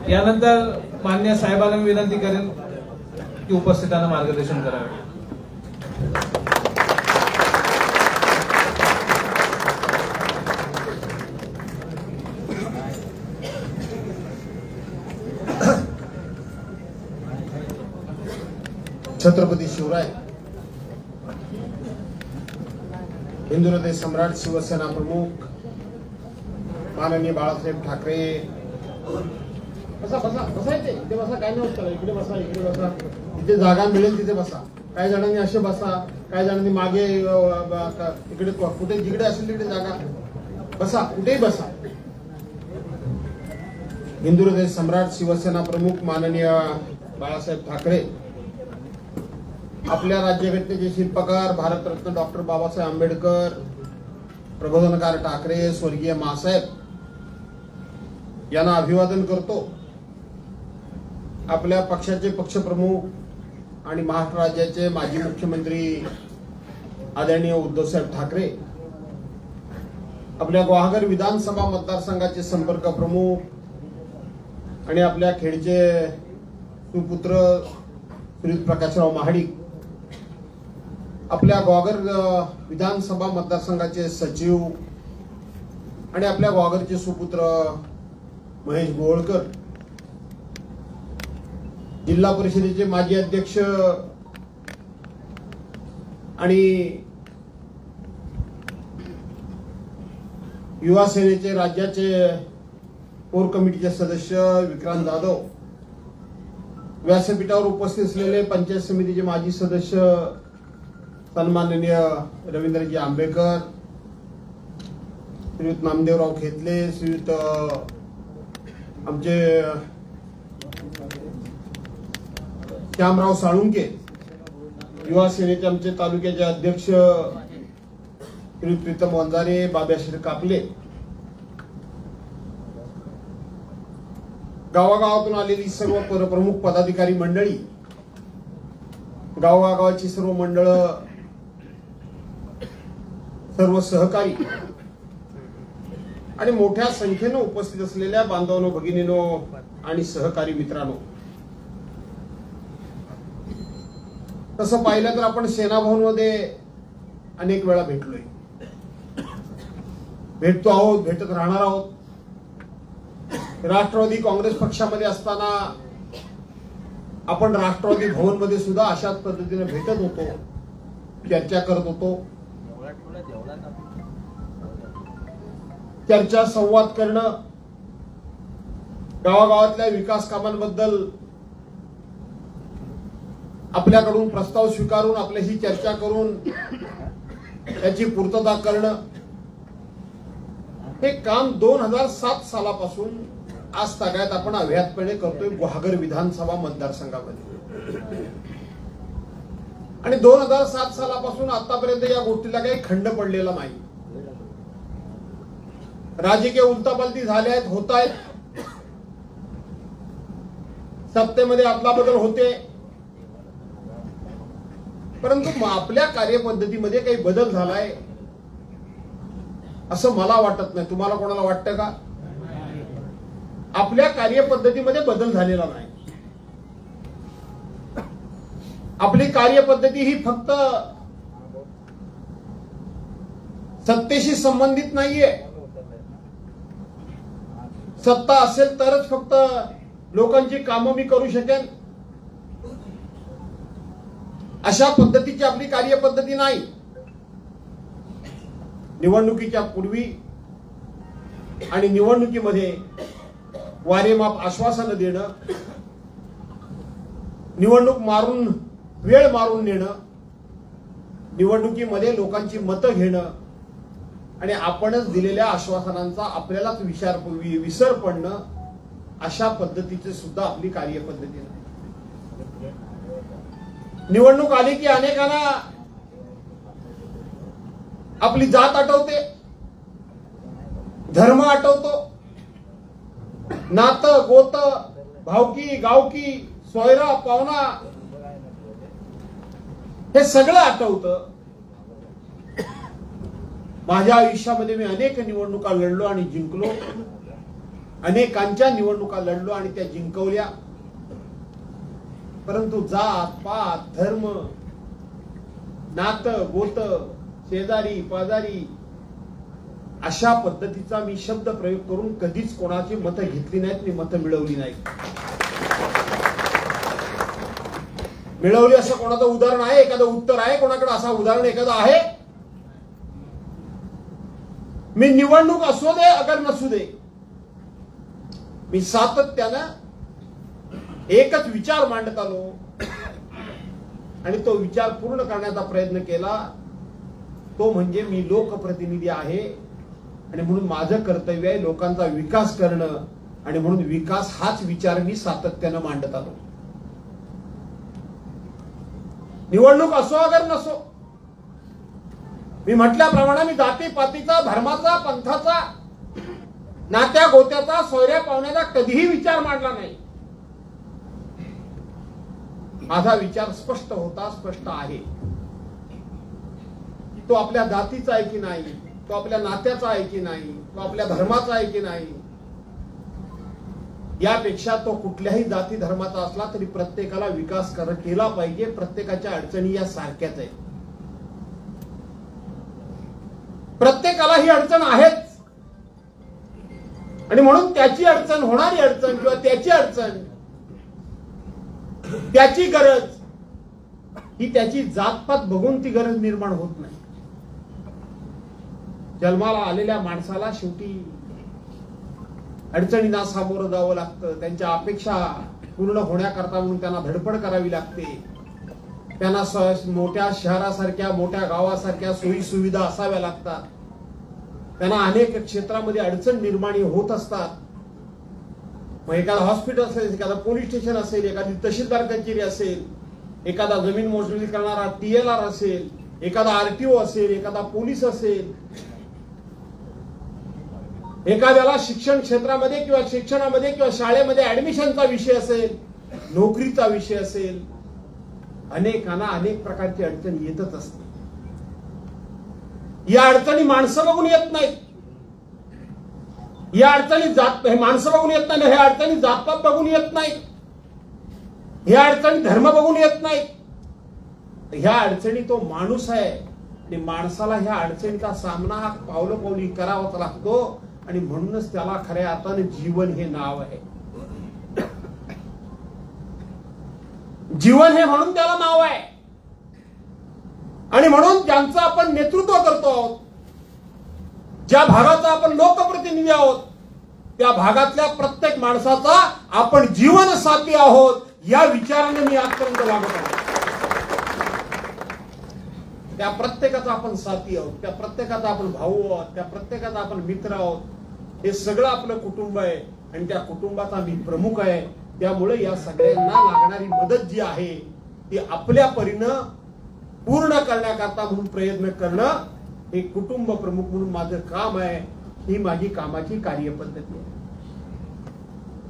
यानंतर मान्य साहेबांना मी विनंती करेन की उपस्थितांना मार्गदर्शन करावे. छत्रपती शिवराय, हिंदू हृदय सम्राट, शिवसेना प्रमुख माननीय बाळासाहेब ठाकरे. बसा बसा बसायचे इथे बसा, काय नाही होत, इकडे बसा इकडे बसा, जिथे जागा मिळेल तिथे बसा. काही जणांनी असे बसा, काही जणांनी मागे इकडे कुठे जिकडे असेल तिकडे जागा बसा, कुठेही बसा. हिंदू हृदय सम्राट, शिवसेना प्रमुख माननीय बाळासाहेब ठाकरे, आपल्या राज्यघटनेचे शिल्पकार भारतरत्न डॉक्टर बाबासाहेब आंबेडकर, प्रबोधनकार ठाकरे, स्वर्गीय मासाहेब यांना अभिवादन करतो. आपल्या पक्षाचे पक्षप्रमुख आणि महाराष्ट्र राज्याचे माजी मुख्यमंत्री आदरणीय उद्धवसाहेब ठाकरे, आपल्या गुहागर विधानसभा मतदारसंघाचे संपर्क प्रमुख आणि आपल्या खेडचे सुपुत्र श्री प्रकाशराव महाडिक, आपल्या गुहागर विधानसभा मतदारसंघाचे सचिव आणि आपल्या गुहागरचे सुपुत्र महेश गोळकर, जिल्हा परिषदेचे माजी अध्यक्ष आणि युवा सेनेचे राज्याचे कोर कमिटीचे सदस्य विक्रांत जाधव, व्यासपीठावर उपस्थित असलेले पंचायत समितीचे माजी सदस्य सन्माननीय रवींद्रजी आंबेकर, श्रीयुत नामदेवराव खेतले, श्रीयुत आमचे श्यामराव साळुंके, युवा सेनेचे आमचे तालुक्याचे अध्यक्ष श्रीयुत प्रीतम वंजारे, बाब्याश्री कापले, गावागावातून आलेली सर्व प्रमुख पदाधिकारी मंडळी, गावागावाची सर्व मंडळ, सर्व सहकारी आणि मोठ्या संख्येने उपस्थित असलेल्या बांधवांनो, भगिनींनो आणि सहकारी मित्रांनो, तसं पाहिलं तर आपण सेना भवन मध्ये अनेक वेळा भेटलोय, भेटतो आहोत, भेटत राहणार आहोत. राष्ट्रवादी काँग्रेस पक्षामध्ये असताना आपण राष्ट्रवादी भवन मध्ये सुद्धा अशाच पद्धतीने भेटत होतो, चर्चा करत होतो. चर्चा संवाद करणं, गावागावातल्या विकास कामांबद्दल आपल्याकडून प्रस्ताव स्वीकारून आपल्याशी चर्चा करून त्याची पूर्तता करणं, हे काम 2007 सालापासून आज तागायत आपण अव्याहतपणे करतोय गुहागर विधानसभा मतदारसंघामध्ये. आणि 2007 सालापासून आतापर्यंत या गोष्टीला काही खंड पडलेला नाही. राजकीय उलटापालटी झाल्या आहेत, होत आहेत, सत्तेमध्ये आपला बदल होते, परंतु आपल्या कार्यपद्धतीमध्ये काही बदल झालाय असं मला वाटत नाही. तुम्हाला कोणाला वाटतं का? आपल्या कार्यपद्धतीमध्ये बदल झालेला नाही. आपली कार्यपद्धती ही फक्त सत्तेशी संबंधित नाहीये. सत्ता असेल तरच फक्त लोकांची कामं मी करू शकेन अशा पद्धतीची आपली कार्यपद्धती नाही. निवडणुकीच्या पूर्वी आणि निवडणुकीमध्ये वारेमाप आश्वासनं देणं, निवडणूक मारून वेळ मारून नेणं, निवडणुकीमध्ये लोकांची मतं घेणं आणि आपणच दिलेल्या आश्वासनांचा आपल्यालाच विसर पडणं, अशा पद्धतीची सुद्धा आपली कार्यपद्धती नाही. निवडणूक आली की अनेकांना आपली जात आठवते, धर्म आठवतो, नातं गोत, भावकी गावकी, सोयरा पावना हे सगळं आठवतं. माझ्या आयुष्यामध्ये मी अनेक निवडणुका लढलो आणि जिंकलो, अनेकांच्या निवडणुका लढलो आणि त्या जिंकवल्या. परंतु जात पात धर्म नातं गोत शेजारी पाजारी अशा पद्धतीचा मी शब्द प्रयोग करून कधीच कोणाची मतं घेतली नाहीत, मी मतं मिळवली नाहीत. मिळवली असं कोणाचं उदाहरण आहे, एखादं उत्तर आहे कोणाकडे, असं उदाहरण एखादं आहे? मी निवडणूक असू दे अगर नसू दे, मी सातत्यानं एकच विचार मांडत आलो आणि तो विचार पूर्ण करण्याचा प्रयत्न केला. तो म्हणजे मी लोकप्रतिनिधी आहे आणि म्हणून माझं कर्तव्य आहे लोकांचा विकास करणं, आणि म्हणून विकास हाच विचार मी सातत्यानं मांडत आलो. निवडणूक असो अगर नसो, मी म्हटल्याप्रमाणे मी जातीपातीचा, धर्माचा, पंथाचा, नात्या गोत्याचा, सोयऱ्या पाहुण्याचा कधीही विचार मांडला नाही. माझा विचार स्पष्ट होता, स्पष्ट आहे. तो आपल्या जातीचा आहे की नाही, तो आपल्या नात्याचा आहे की नाही, तो आपल्या धर्माचा आहे की नाही, यापेक्षा तो कुठल्याही जाती धर्माचा असला तरी प्रत्येकाला विकास केला पाहिजे. प्रत्येकाच्या अडचणी या सारख्याच आहेत. प्रत्येकाला ही अडचण आहेच आणि म्हणून त्याची अडचण, होणारी अडचण किंवा त्याची अडचण, त्याची गरज ही त्याची जातपात बघून ती गरज निर्माण होत नाही. जन्माला आलेल्या माणसाला शेवटी अडचणींना सामोरं जावं लागतं. त्यांच्या अपेक्षा पूर्ण होण्याकरता म्हणून त्यांना धडपड करावी लागते. त्यांना मोठ्या शहरासारख्या, मोठ्या गावासारख्या सोयी सुविधा असाव्या लागतात. त्यांना अनेक क्षेत्रामध्ये अडचण निर्माण होत असतात. मग एखादा हॉस्पिटल असेल, एखादा पोलीस स्टेशन असेल, एखादी तहसीलदार कचेरी असेल, एखादा जमीन मोजणी करणारा TLR असेल, एखादा RTO असेल, एखादा पोलीस असेल, एखाद्याला शिक्षण क्षेत्रामध्ये किंवा शिक्षणामध्ये किंवा शाळेमध्ये ऍडमिशनचा विषय असेल, नोकरीचा विषय असेल, अनेकांना अनेक प्रकारची अडचण येतच असते. या अडचणी माणसं बघून येत नाहीत. या अडचणी माणसं बघून येत नाही. ह्या अडचणी जातपात बघून येत नाहीत. ह्या अडचणी धर्म बघून येत नाहीत. ह्या अडचणी तो माणूस आहे आणि माणसाला ह्या अडचणीचा सामना हा पावलोपावली करावाच लागतो आणि म्हणूनच त्याला खऱ्या अर्थाने जीवन हे नाव आहे. जीवन हे म्हणून त्याला नाव आहे. आणि म्हणून ज्यांचं आपण नेतृत्व करतो आहोत, ज्या भागाचा आपण लोकप्रतिनिधी आहोत, त्या भागातल्या प्रत्येक माणसाचा आपण जीवन साथी आहोत, या विचाराने मी आजपर्यंत वागत आहोत. त्या प्रत्येकाचा आपण साथी आहोत, त्या प्रत्येकाचा आपण भाऊ आहोत, त्या प्रत्येकाचा आपण मित्र आहोत. हे सगळं आपलं कुटुंब आहे आणि त्या कुटुंबाचा मी प्रमुख आहे. त्यामुळे या सगळ्यांना लागणारी मदत जी आहे ती आपल्या परीनं पूर्ण करण्याकरता म्हणून प्रयत्न करणं हे कुटुंब प्रमुख म्हणून माझं काम आहे. ही माझी कामाची कार्यपद्धती आहे.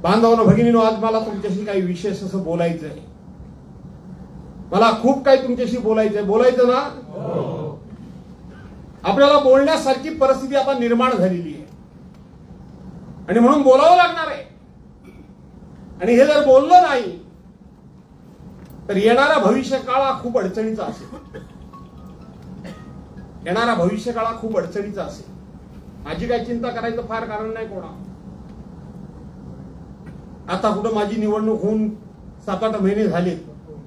बांधवांनो, भगिनींनो, आज मला तुमच्याशी काही विशेष असं बोलायचं आहे. मला खूप काही तुमच्याशी बोलायचंय. बोलायचं ना? आपल्याला बोलण्यासारखी परिस्थिती आता निर्माण झालेली आहे आणि म्हणून बोलावं लागणार आहे. आणि हे जर बोललो नाही तर येणारा भविष्यकाळ हा खूप अडचणीचा असेल. येणारा भविष्यकाळ हा खूप अडचणीचा असेल. माझी काही चिंता करायचं फार कारण नाही कोणा. आता कुठं माझी निवडणूक होऊन 7-8 महिने झाले,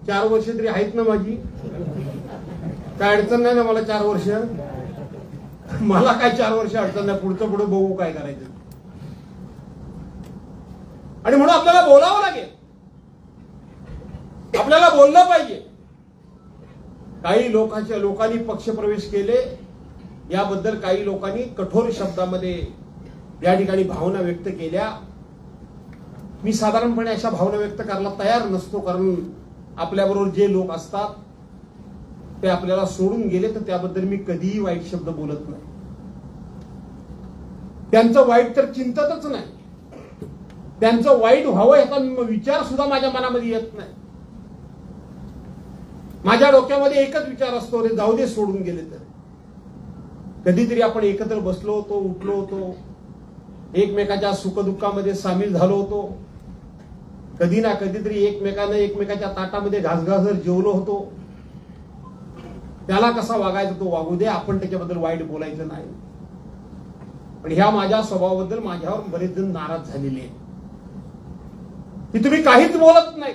4 वर्ष तरी आहेत ना माझी. काय अडचण नाही ना मला 4 वर्ष. मला काय 4 वर्ष अडचण नाही. पुढचं पुढे बघू काय करायचं. आणि म्हणून आपल्याला बोलावं लागेल. आपल्याला बोललं पाहिजे. काही लोकांनी पक्षप्रवेश केले, याबद्दल काही लोकांनी कठोर शब्दामध्ये या ठिकाणी भावना व्यक्त केल्या. मी साधारणपणे अशा भावना व्यक्त करायला तयार नसतो, कारण आपल्याबरोबर जे लोक असतात ते आपल्याला सोडून गेले तर त्याबद्दल मी कधीही वाईट शब्द बोलत नाही. त्यांचं वाईट तर चिंततच नाही. त्यांचं वाईट व्हावं याचा विचार सुद्धा माझ्या मनामध्ये येत नाही. माझ्या डोक्यामध्ये एकच विचार असतो, रे जाऊ दे, सोडून गेले तर. कधीतरी आपण एकत्र बसलो होतो, उठलो होतो, एकमेकाच्या सुखदुःखामध्ये सामील झालो होतो, कधी ना कधीतरी एकमेकाच्या ताटामध्ये घासघासर जेवलो होतो. त्याला कसा वागायचा तो वागू दे, आपण त्याच्याबद्दल वाईट बोलायचं नाही. पण ह्या माझ्या स्वभावाबद्दल माझ्यावर बरेच जण नाराज झालेले आहेत की तुम्ही काहीच बोलत नाही,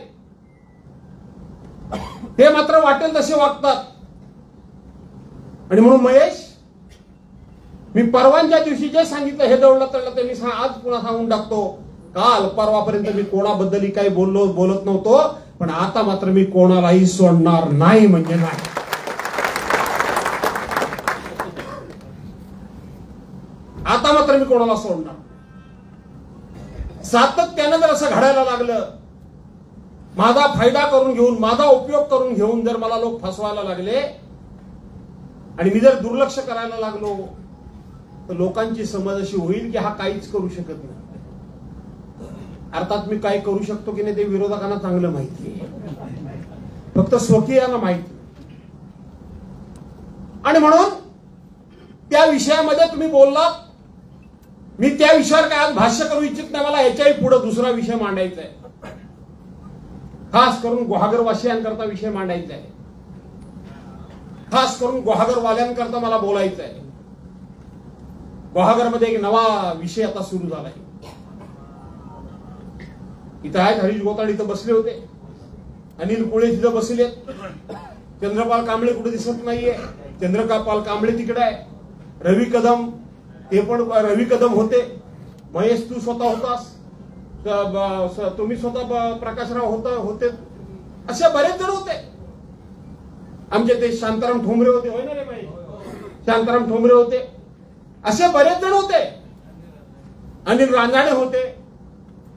ते मात्र वाटेल तसे वागतात. आणि म्हणून महेश, मी परवांच्या दिवशी जे सांगितलं हे दौडलं तळलं ते मी आज पुन्हा सांगून टाकतो. काल परवापर्यंत मी कोणाबद्दलही काही बोलत नव्हतो, पण आता मात्र मी कोणालाही सोडणार नाही म्हणजे नाही. आता मात्र मी कोणाला सोडणार. सातत्यानं जर असं घडायला लागलं, माझा फायदा करून घेऊन, माझा उपयोग करून घेऊन जर मला लोक फसवायला लागले आणि मी जर दुर्लक्ष करायला लागलो, तर लोकांची समज अशी होईल की हा काहीच करू शकत नाही. अर्थात मी काय करू शकतो की नाही ते विरोधकांना चांगलं माहिती आहे, फक्त स्वकीयांना माहिती. आणि म्हणून त्या विषयामध्ये तुम्ही बोललात, मी त्या विषयावर काय आज भाष्य करू इच्छित नाही. मला याच्याही पुढे दुसरा विषय मांडायचा आहे, खास करून गुहागरवासियांकरता विषय मांडायचा आहे, खास करून गुहागरवाल्यांकरता मला बोलायचं आहे. गुहागरमध्ये एक नवा विषय आता सुरू झालाय. इथं आहेत हरीश गोताड इथं बसले होते, अनिल कुळे तिथं बसले, चंद्रपाल कांबळे कुठे दिसत नाहीये, चंद्रपाल कांबळे तिकडे आहे, रवी कदम ते पण रवी कदम होते, महेश तू स्वतः होतास, तुम्ही स्वतः प्रकाशराव होते, असे बरेच जण होते. आमचे ते शांताराम ठोंबरे होते, होय ना रे बाई, शांताराम ठोंबरे होते, असे बरेच जण होते. अनिल रांजाणे होते,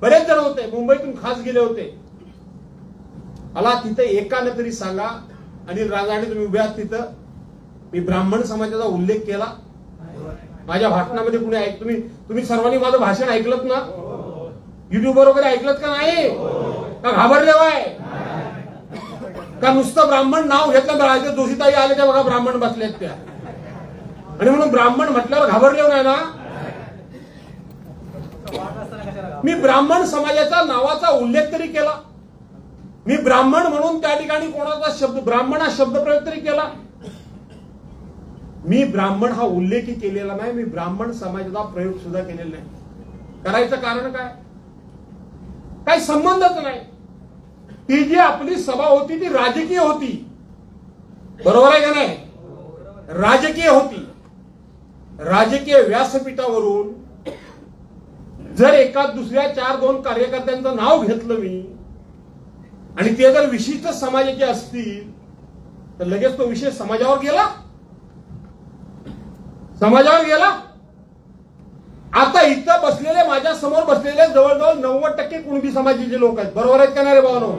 बरेच जण होते, मुंबईतून खास गेले होते. मला तिथे एकाने तरी सांगा, अनिल रांजाणे तुम्ही उभे आहात तिथं, मी ब्राह्मण समाजाचा उल्लेख केला माझ्या भाषणामध्ये. कुणी तुम्ही सर्वांनी माझं भाषण ऐकलत ना, युट्यूबवर वगैरे ऐकलत का नाही, का घाबरले वाय, का नुसतं ब्राह्मण नाव घेतलं, जोशीताई आले त्या बघा ब्राह्मण बसलेत त्या, आणि म्हणून ब्राह्मण म्हटल्यावर घाबरले नाही ना. मी ब्राह्मण समाजाचा नावाचा उल्लेख तरी केला, मी ब्राह्मण म्हणून त्या ठिकाणी कोणाचा शब्द ब्राह्मण हा शब्द प्रयोग तरी केला. मी ब्राह्मण हा उल्लेखही केलेला नाही, मी ब्राह्मण समाजाचा प्रयोग सुद्धा केलेला नाही. करायचं कारण काय, काही संबंधच नाही. ती जी आपली सभा होती ती राजकीय होती, बरोबर आहे का नाही, राजकीय होती. राजकीय व्यासपीठावरून जर एका दुसऱ्या 4-2 कार्यकर्त्यांचं नाव घेतलं मी आणि ते जर विशिष्ट समाजाचे असतील तर लगेच तो विषय समाजावर गेला. आता इथं बसलेले, माझ्या समोर बसलेले जवळजवळ 90% कुणबी समाजाचे लोक आहेत, बरोबर आहेत का नाही रे भावानो.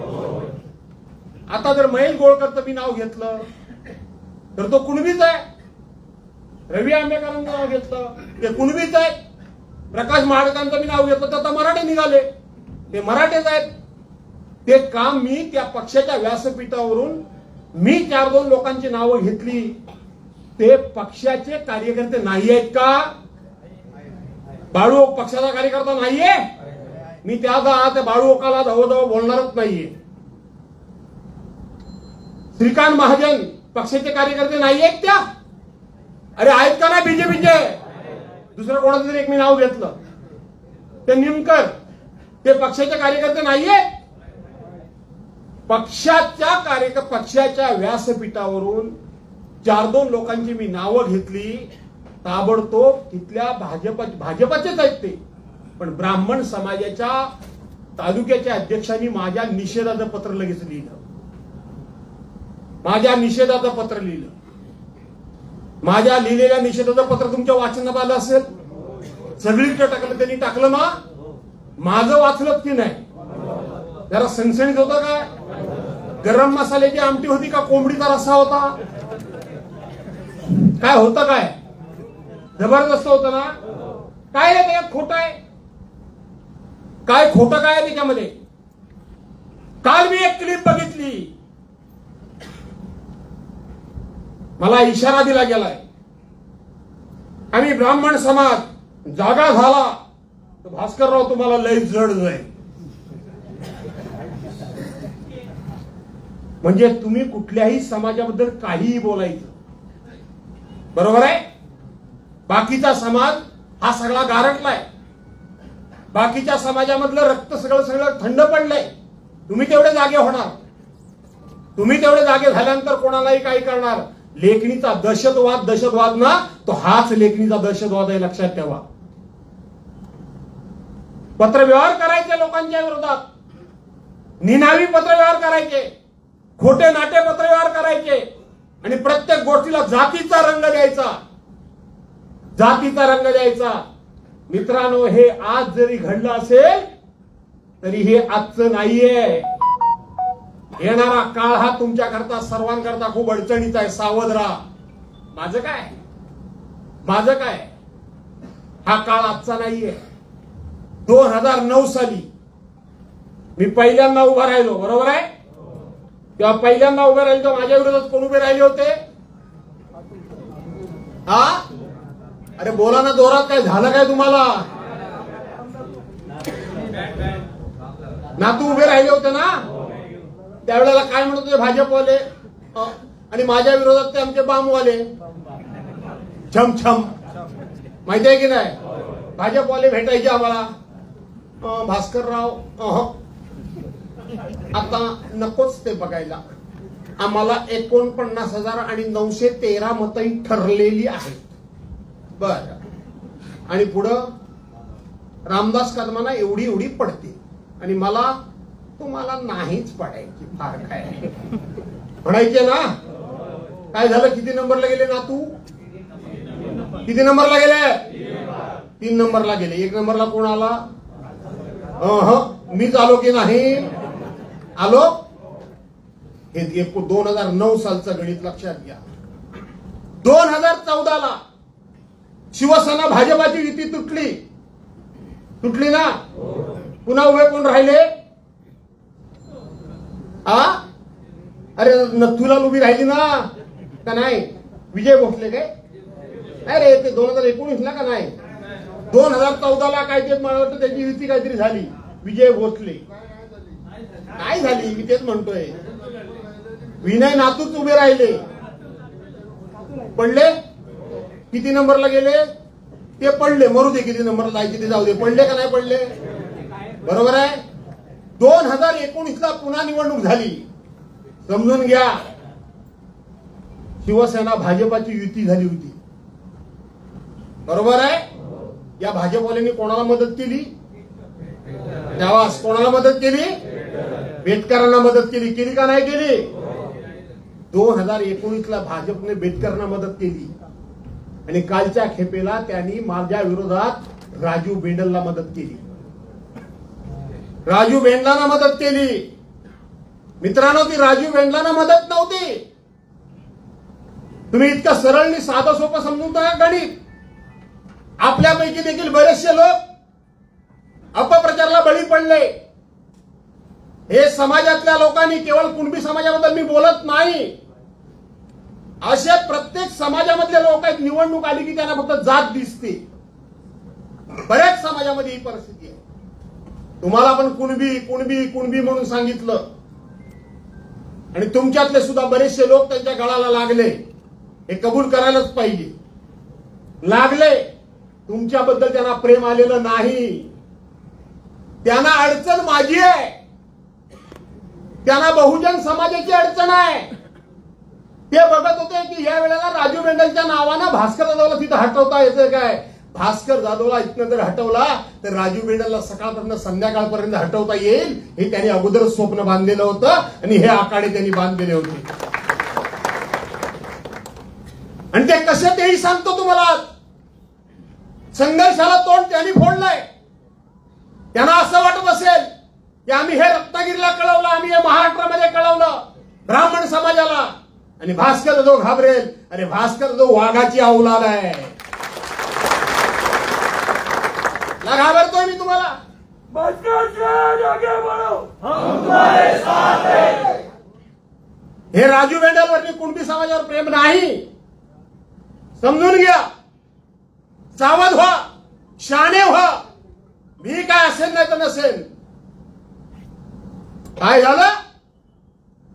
आता जर महेश गोळकरचं मी नाव घेतलं तर तो कुणबीच आहे, रवी आंबेकरांचं नाव घेतलं ते कुणबीच आहे, प्रकाश महाडिकांचं मी नाव घेतलं तर आता मराठे निघाले, ते मराठेच आहेत. ते काम मी त्या पक्षाच्या व्यासपीठावरून मी 4-2 लोकांची नावं घेतली, ते पक्षाचे कार्यकर्ते नाही आहेत का, बाळू पक्षाचा कार्यकर्ता नाहीये, मी त्या बाळू ओकाला धवधव बोलणारच नाहीये. श्रीकांत महाजन पक्षाचे कार्यकर्ते नाहीयेत त्या, अरे आहेत का नाही बीजेपीचे, दुसरं कोणाचं तरी एक मी नाव घेतलं, ते निमकर, ते पक्षाचे कार्यकर्ते नाहीयेत. पक्षाच्या व्यासपीठावरून 4-2 लोकांची मी नावं घेतली, ताबडतोब तिथल्या भाजपाचेच आहेत ते, पण ब्राह्मण समाजाच्या तालुक्याच्या अध्यक्षांनी माझ्या निषेधाचं पत्र लगेच लिहिलं, माझ्या लिहिलेल्या निषेधाचं पत्र तुमच्या वाचनात आलं असेल, सगळीकडे टाकलं, त्यांनी टाकलं ना, माझं वाचलं की नाही, जरा सणसणीत होतं काय, गरम मसाल्याची आमटी होती का कोंबडीचा रस्सा होता, काय होतं, काय जबरदस्त होतं ना. काय रे त्याच्यात खोटं आहे, काय खोटं काय आहे त्याच्यामध्ये. काल मी एक क्लिप बघितली, मला इशारा दिला गेलाय, आणि ब्राह्मण समाज जागा झाला तर भास्करराव तुम्हाला लय जड जाईल. म्हणजे तुम्ही कुठल्याही समाजाबद्दल काहीही बोलायचं, बरोबर आहे. बाकीचा समाज हा सगळा गारटलाय, बाकीच्या समाजामधलं रक्त सगळं थंड पडलंय. तुम्ही तेवढे जागे होणार, तुम्ही तेवढे जागे झाल्यानंतर कोणालाही काही करणार. लेखणीचा दहशतवाद ना, तो हाच लेखणीचा दहशतवाद आहे, लक्षात ठेवा. पत्रव्यवहार करायचे लोकांच्या विरोधात, निनावी पत्रव्यवहार करायचे, खोटे नाटे पत्रव्यवहार करायचे आणि प्रत्येक गोष्टीला जातीचा रंग द्यायचा, जातीचा रंग द्यायचा. मित्रांनो, हे आज जरी घडलं असेल तरी हे आजचं नाहीये. येणारा काळ हा तुमच्याकरता सर्वांकरता खूप अडचणीचा आहे. सावध राहा. माझं काय, हा काळ आजचा नाहीये. 2009 साली मी पहिल्यांदा उभा राहिलो, बरोबर आहे. तेव्हा पहिल्यांदा उभे राहिले तर माझ्या विरोधात कोण उभे राहिले होते? हा, अरे बोला ना जोरात. काय झालं काय तुम्हाला? नातू उभे राहिले होते ना. त्यावेळेला काय म्हणत होते भाजपवाले, आणि माझ्या विरोधात ते आमचे बामवाले छम माहिती आहे की नाही. भाजपवाले भेटायचे आम्हाला, भास्करराव आता नकोच ते बघायला, आम्हाला 49,913 मतही ठरलेली आहेत. बर, आणि पुढं रामदास कदमांना एवढी पडते आणि मला तुम्हाला नाहीच पडायची, फार काय म्हणायचे ना. काय झालं? किती नंबरला गेले नातू? किती नंबरला गेले? 3 नंबरला गेले. 1 नंबरला कोण आला? मीच आलो की नाही? आलो. हे 2009 सालचं गणित लक्षात घ्या. 2014ला शिवसेना भाजपाची युती तुटली ना. पुन्हा उभे कोण राहिले? अरे नथुला उभी राहिली ना, का नाही? विजय भोसले काय? अरे ते 2019ला का नाही? 2014ला काय ते मला वाटतं त्याची युती काहीतरी झाली. विजय भोसले काय झाली? मी तेच म्हणतोय. विनय नातूच उभे राहिले, पडले. किती नंबरला गेले? ते पडले. मरू दे, किती नंबरला जायचे ते जाऊ दे. पडले का नाही पडले? बरोबर आहे. 2019ला पुन्हा निवडणूक झाली. समजून घ्या, शिवसेना भाजपाची युती झाली होती, बरोबर आहे. या भाजपवाल्यांनी कोणाला मदत केली? तेव्हा कोणाला मदत केली? बेटकरांना मदत केली का नाही केली? 2019ला भाजपने बेटकरांना मदत केली आणि कालच्या खेपेला त्यांनी माझ्या विरोधात राजू बेंडलला मदत केली. राजू बेंडलांना मदत केली. मित्रांनो, ती राजू बेंडलांना मदत नव्हती. तुम्ही इतकं सरळ आणि साधं सोपं समजून नका गणित. आपल्यापैकी देखील बरेचसे लोक अपप्रचाराला बळी पडले. हे समाजातल्या लोकांनी, केवळ कुणबी समाजाबद्दल मी बोलत नाही, असे प्रत्येक समाजामधले लोक आहेत. निवडणूक आली की त्यांना फक्त जात दिसते. बऱ्याच समाजामध्ये ही परिस्थिती आहे. तुम्हाला पण कुणबी म्हणून सांगितलं आणि तुमच्यातले सुद्धा बरेचसे लोक त्यांच्या गळाला लागले. हे कबूल करायलाच पाहिजे. लागले. तुमच्याबद्दल त्यांना प्रेम आलेलं नाही. त्यांना अडचण माझी आहे. त्यांना बहुजन समाजाची अडचण आहे. ते बघत होते की या वेळेला राजू बेंडलच्या नावानं भास्कर जाधवला तिथं हटवता येतं काय. भास्कर जाधवला इथनं जर हटवला तर राजू बेंडलला सकाळपर्यंत संध्याकाळपर्यंत हटवता येईल, हे त्यांनी अगोदरच स्वप्न बांधलेलं होतं आणि हे आखाडे त्यांनी बांधलेले होते. आणि ते कसं तेही सांगतो तुम्हाला. संघर्षाला तोंड त्यांनी फोडलंय. त्यांना असं वाटत असेल की आम्ही हे रत्नागिरीला कळवलं, आम्ही हे महाराष्ट्रामध्ये कळवलं ब्राह्मण समाजाला, आणि भास्कर जाधव घाबरेल. अरे भास्कर जाधव वाघाची अवलाद आहे. घाबरतोय मी तुम्हाला. हे राजू बेंडलवरती कुणबी समाजावर प्रेम नाही, समजून घ्या. सावध व्हा, शहाणे व्हा. मी काय असेल नाही तर नसेल. काय झालं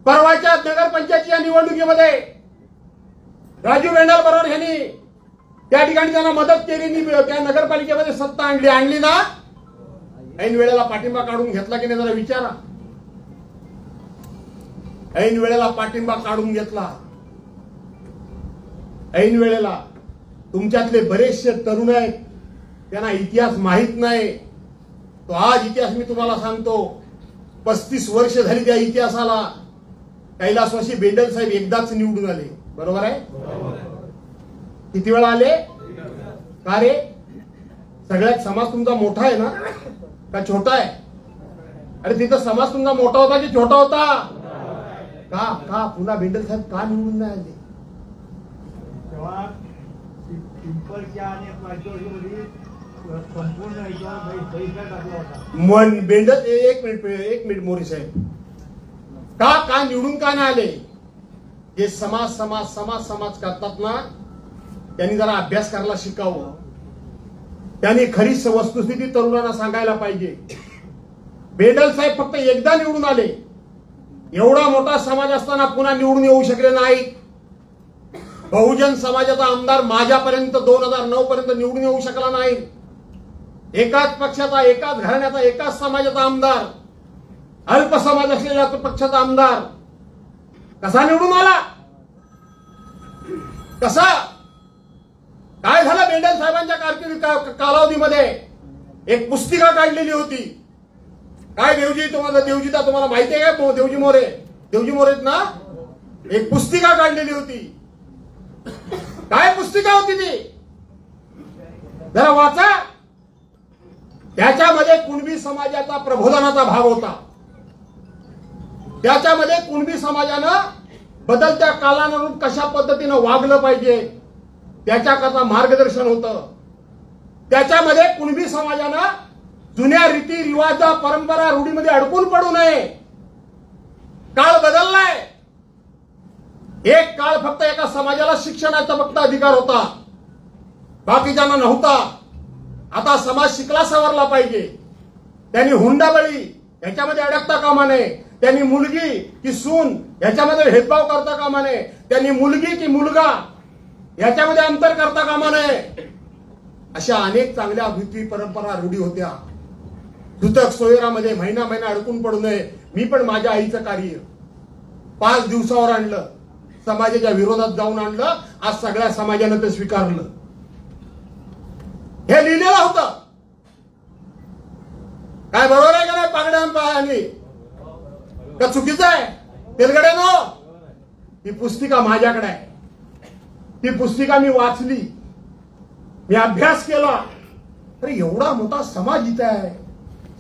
परवाच्या नगरपंचायतीच्या निवडणुकीमध्ये राजू रेंडाल बरोबर यांनी त्या ठिकाणी त्यांना मदत केली, त्या नगरपालिकेमध्ये सत्ता आणली ना. ऐन वेळेला पाठिंबा काढून घेतला की नाही जरा विचारा. ऐन वेळेला पाठिंबा काढून घेतला. ऐन वेळेला तुमच्यातले बरेचसे तरुण आहेत, त्यांना इतिहास माहित नाही. तो आज इतिहास मी तुम्हाला सांगतो. 35 वर्ष झाली त्या इतिहासाला. कैलासवासी बेंडल साहेब एकदाच निवडून आले. बरोबर आहे? किती वेळा आले? का रे? सगळ्यात समाज तुमचा मोठा आहे ना का छोटा आहे? अरे तिथं समाज तुमचा मोठा होता की छोटा होता? का पुन्हा बेंडल साहेब का निवडून नाही आले? मन बेंडल एक मिनिट मोरे साहेब, का निवडून का नाही आले? जे समाज करतात ना, त्यांनी जरा अभ्यास करायला शिकावं. त्यांनी खरी वस्तुस्थिती तरुणांना सांगायला पाहिजे. बेंडल साहेब फक्त एकदा निवडून आले. एवढा मोठा समाज असताना पुन्हा निवडून येऊ शकले नाही. बहुजन समाजाचा आमदार माझ्यापर्यंत 2009 पर्यंत निवडून येऊ शकला नाही. एकाच पक्षाचा, एकाच घराण्याचा, एकाच समाजाचा आमदार, अल्प समाज असलेल्या पक्षाचा आमदार कसा निवडून आला? कसा? काय झालं? बेंडल साहेबांच्या कारकिर्दी कालावधीमध्ये एक पुस्तिका काढलेली होती. काय देवजीता तुम्हाला माहिती आहे का? देवजी मोरे ना, एक पुस्तिका काढलेली होती. काय पुस्तिका होती ती? जरा वाचा. त्याच्यामध्ये कुणबी समाजाचा प्रबोधनाचा भाग होता. त्याच्यामध्ये कुणबी समाजानं बदलत्या कालानुरूप कशा पद्धतीनं वागलं पाहिजे त्याच्याकरता मार्गदर्शन होतं. त्याच्यामध्ये कुणबी समाजानं जुन्या रीती रिवाज, परंपरा, रूढीमध्ये अडकून पडू नये. काळ बदललाय. एक काळ फक्त एका समाजाला शिक्षणाचा फक्त अधिकार होता, बाकीच्यांना नव्हता. आता समाज शिकला सवरला पाहिजे. त्यांनी हुंडाबळी याच्यामध्ये अडकता कामा नये. त्यांनी मुलगी की सून याच्यामध्ये भेदभाव करता कामा नये. त्यांनी मुलगी की मुलगा याच्यामध्ये अंतर करता कामा नये. अशा अनेक चांगल्या रीती, परंपरा, रूढी होत्या. दुतक सोयरामध्ये महिना अडकून पडू नये. मी पण माझ्या आईचं कार्य 5 दिवसावर आणलं. समाजाच्या विरोधात जाऊन आणलं. आज सगळ्या समाजानं ते स्वीकारलं. हे लिहिलेलं होतं. काय बरोबर आहे का नाही? पागड्यांनी का चुकीचं आहे? तेलगडे नो, ही पुस्तिका माझ्याकडे आहे. ती पुस्तिका मी वाचली, मी अभ्यास केला. अरे एवढा मोठा समाज इथे आहे,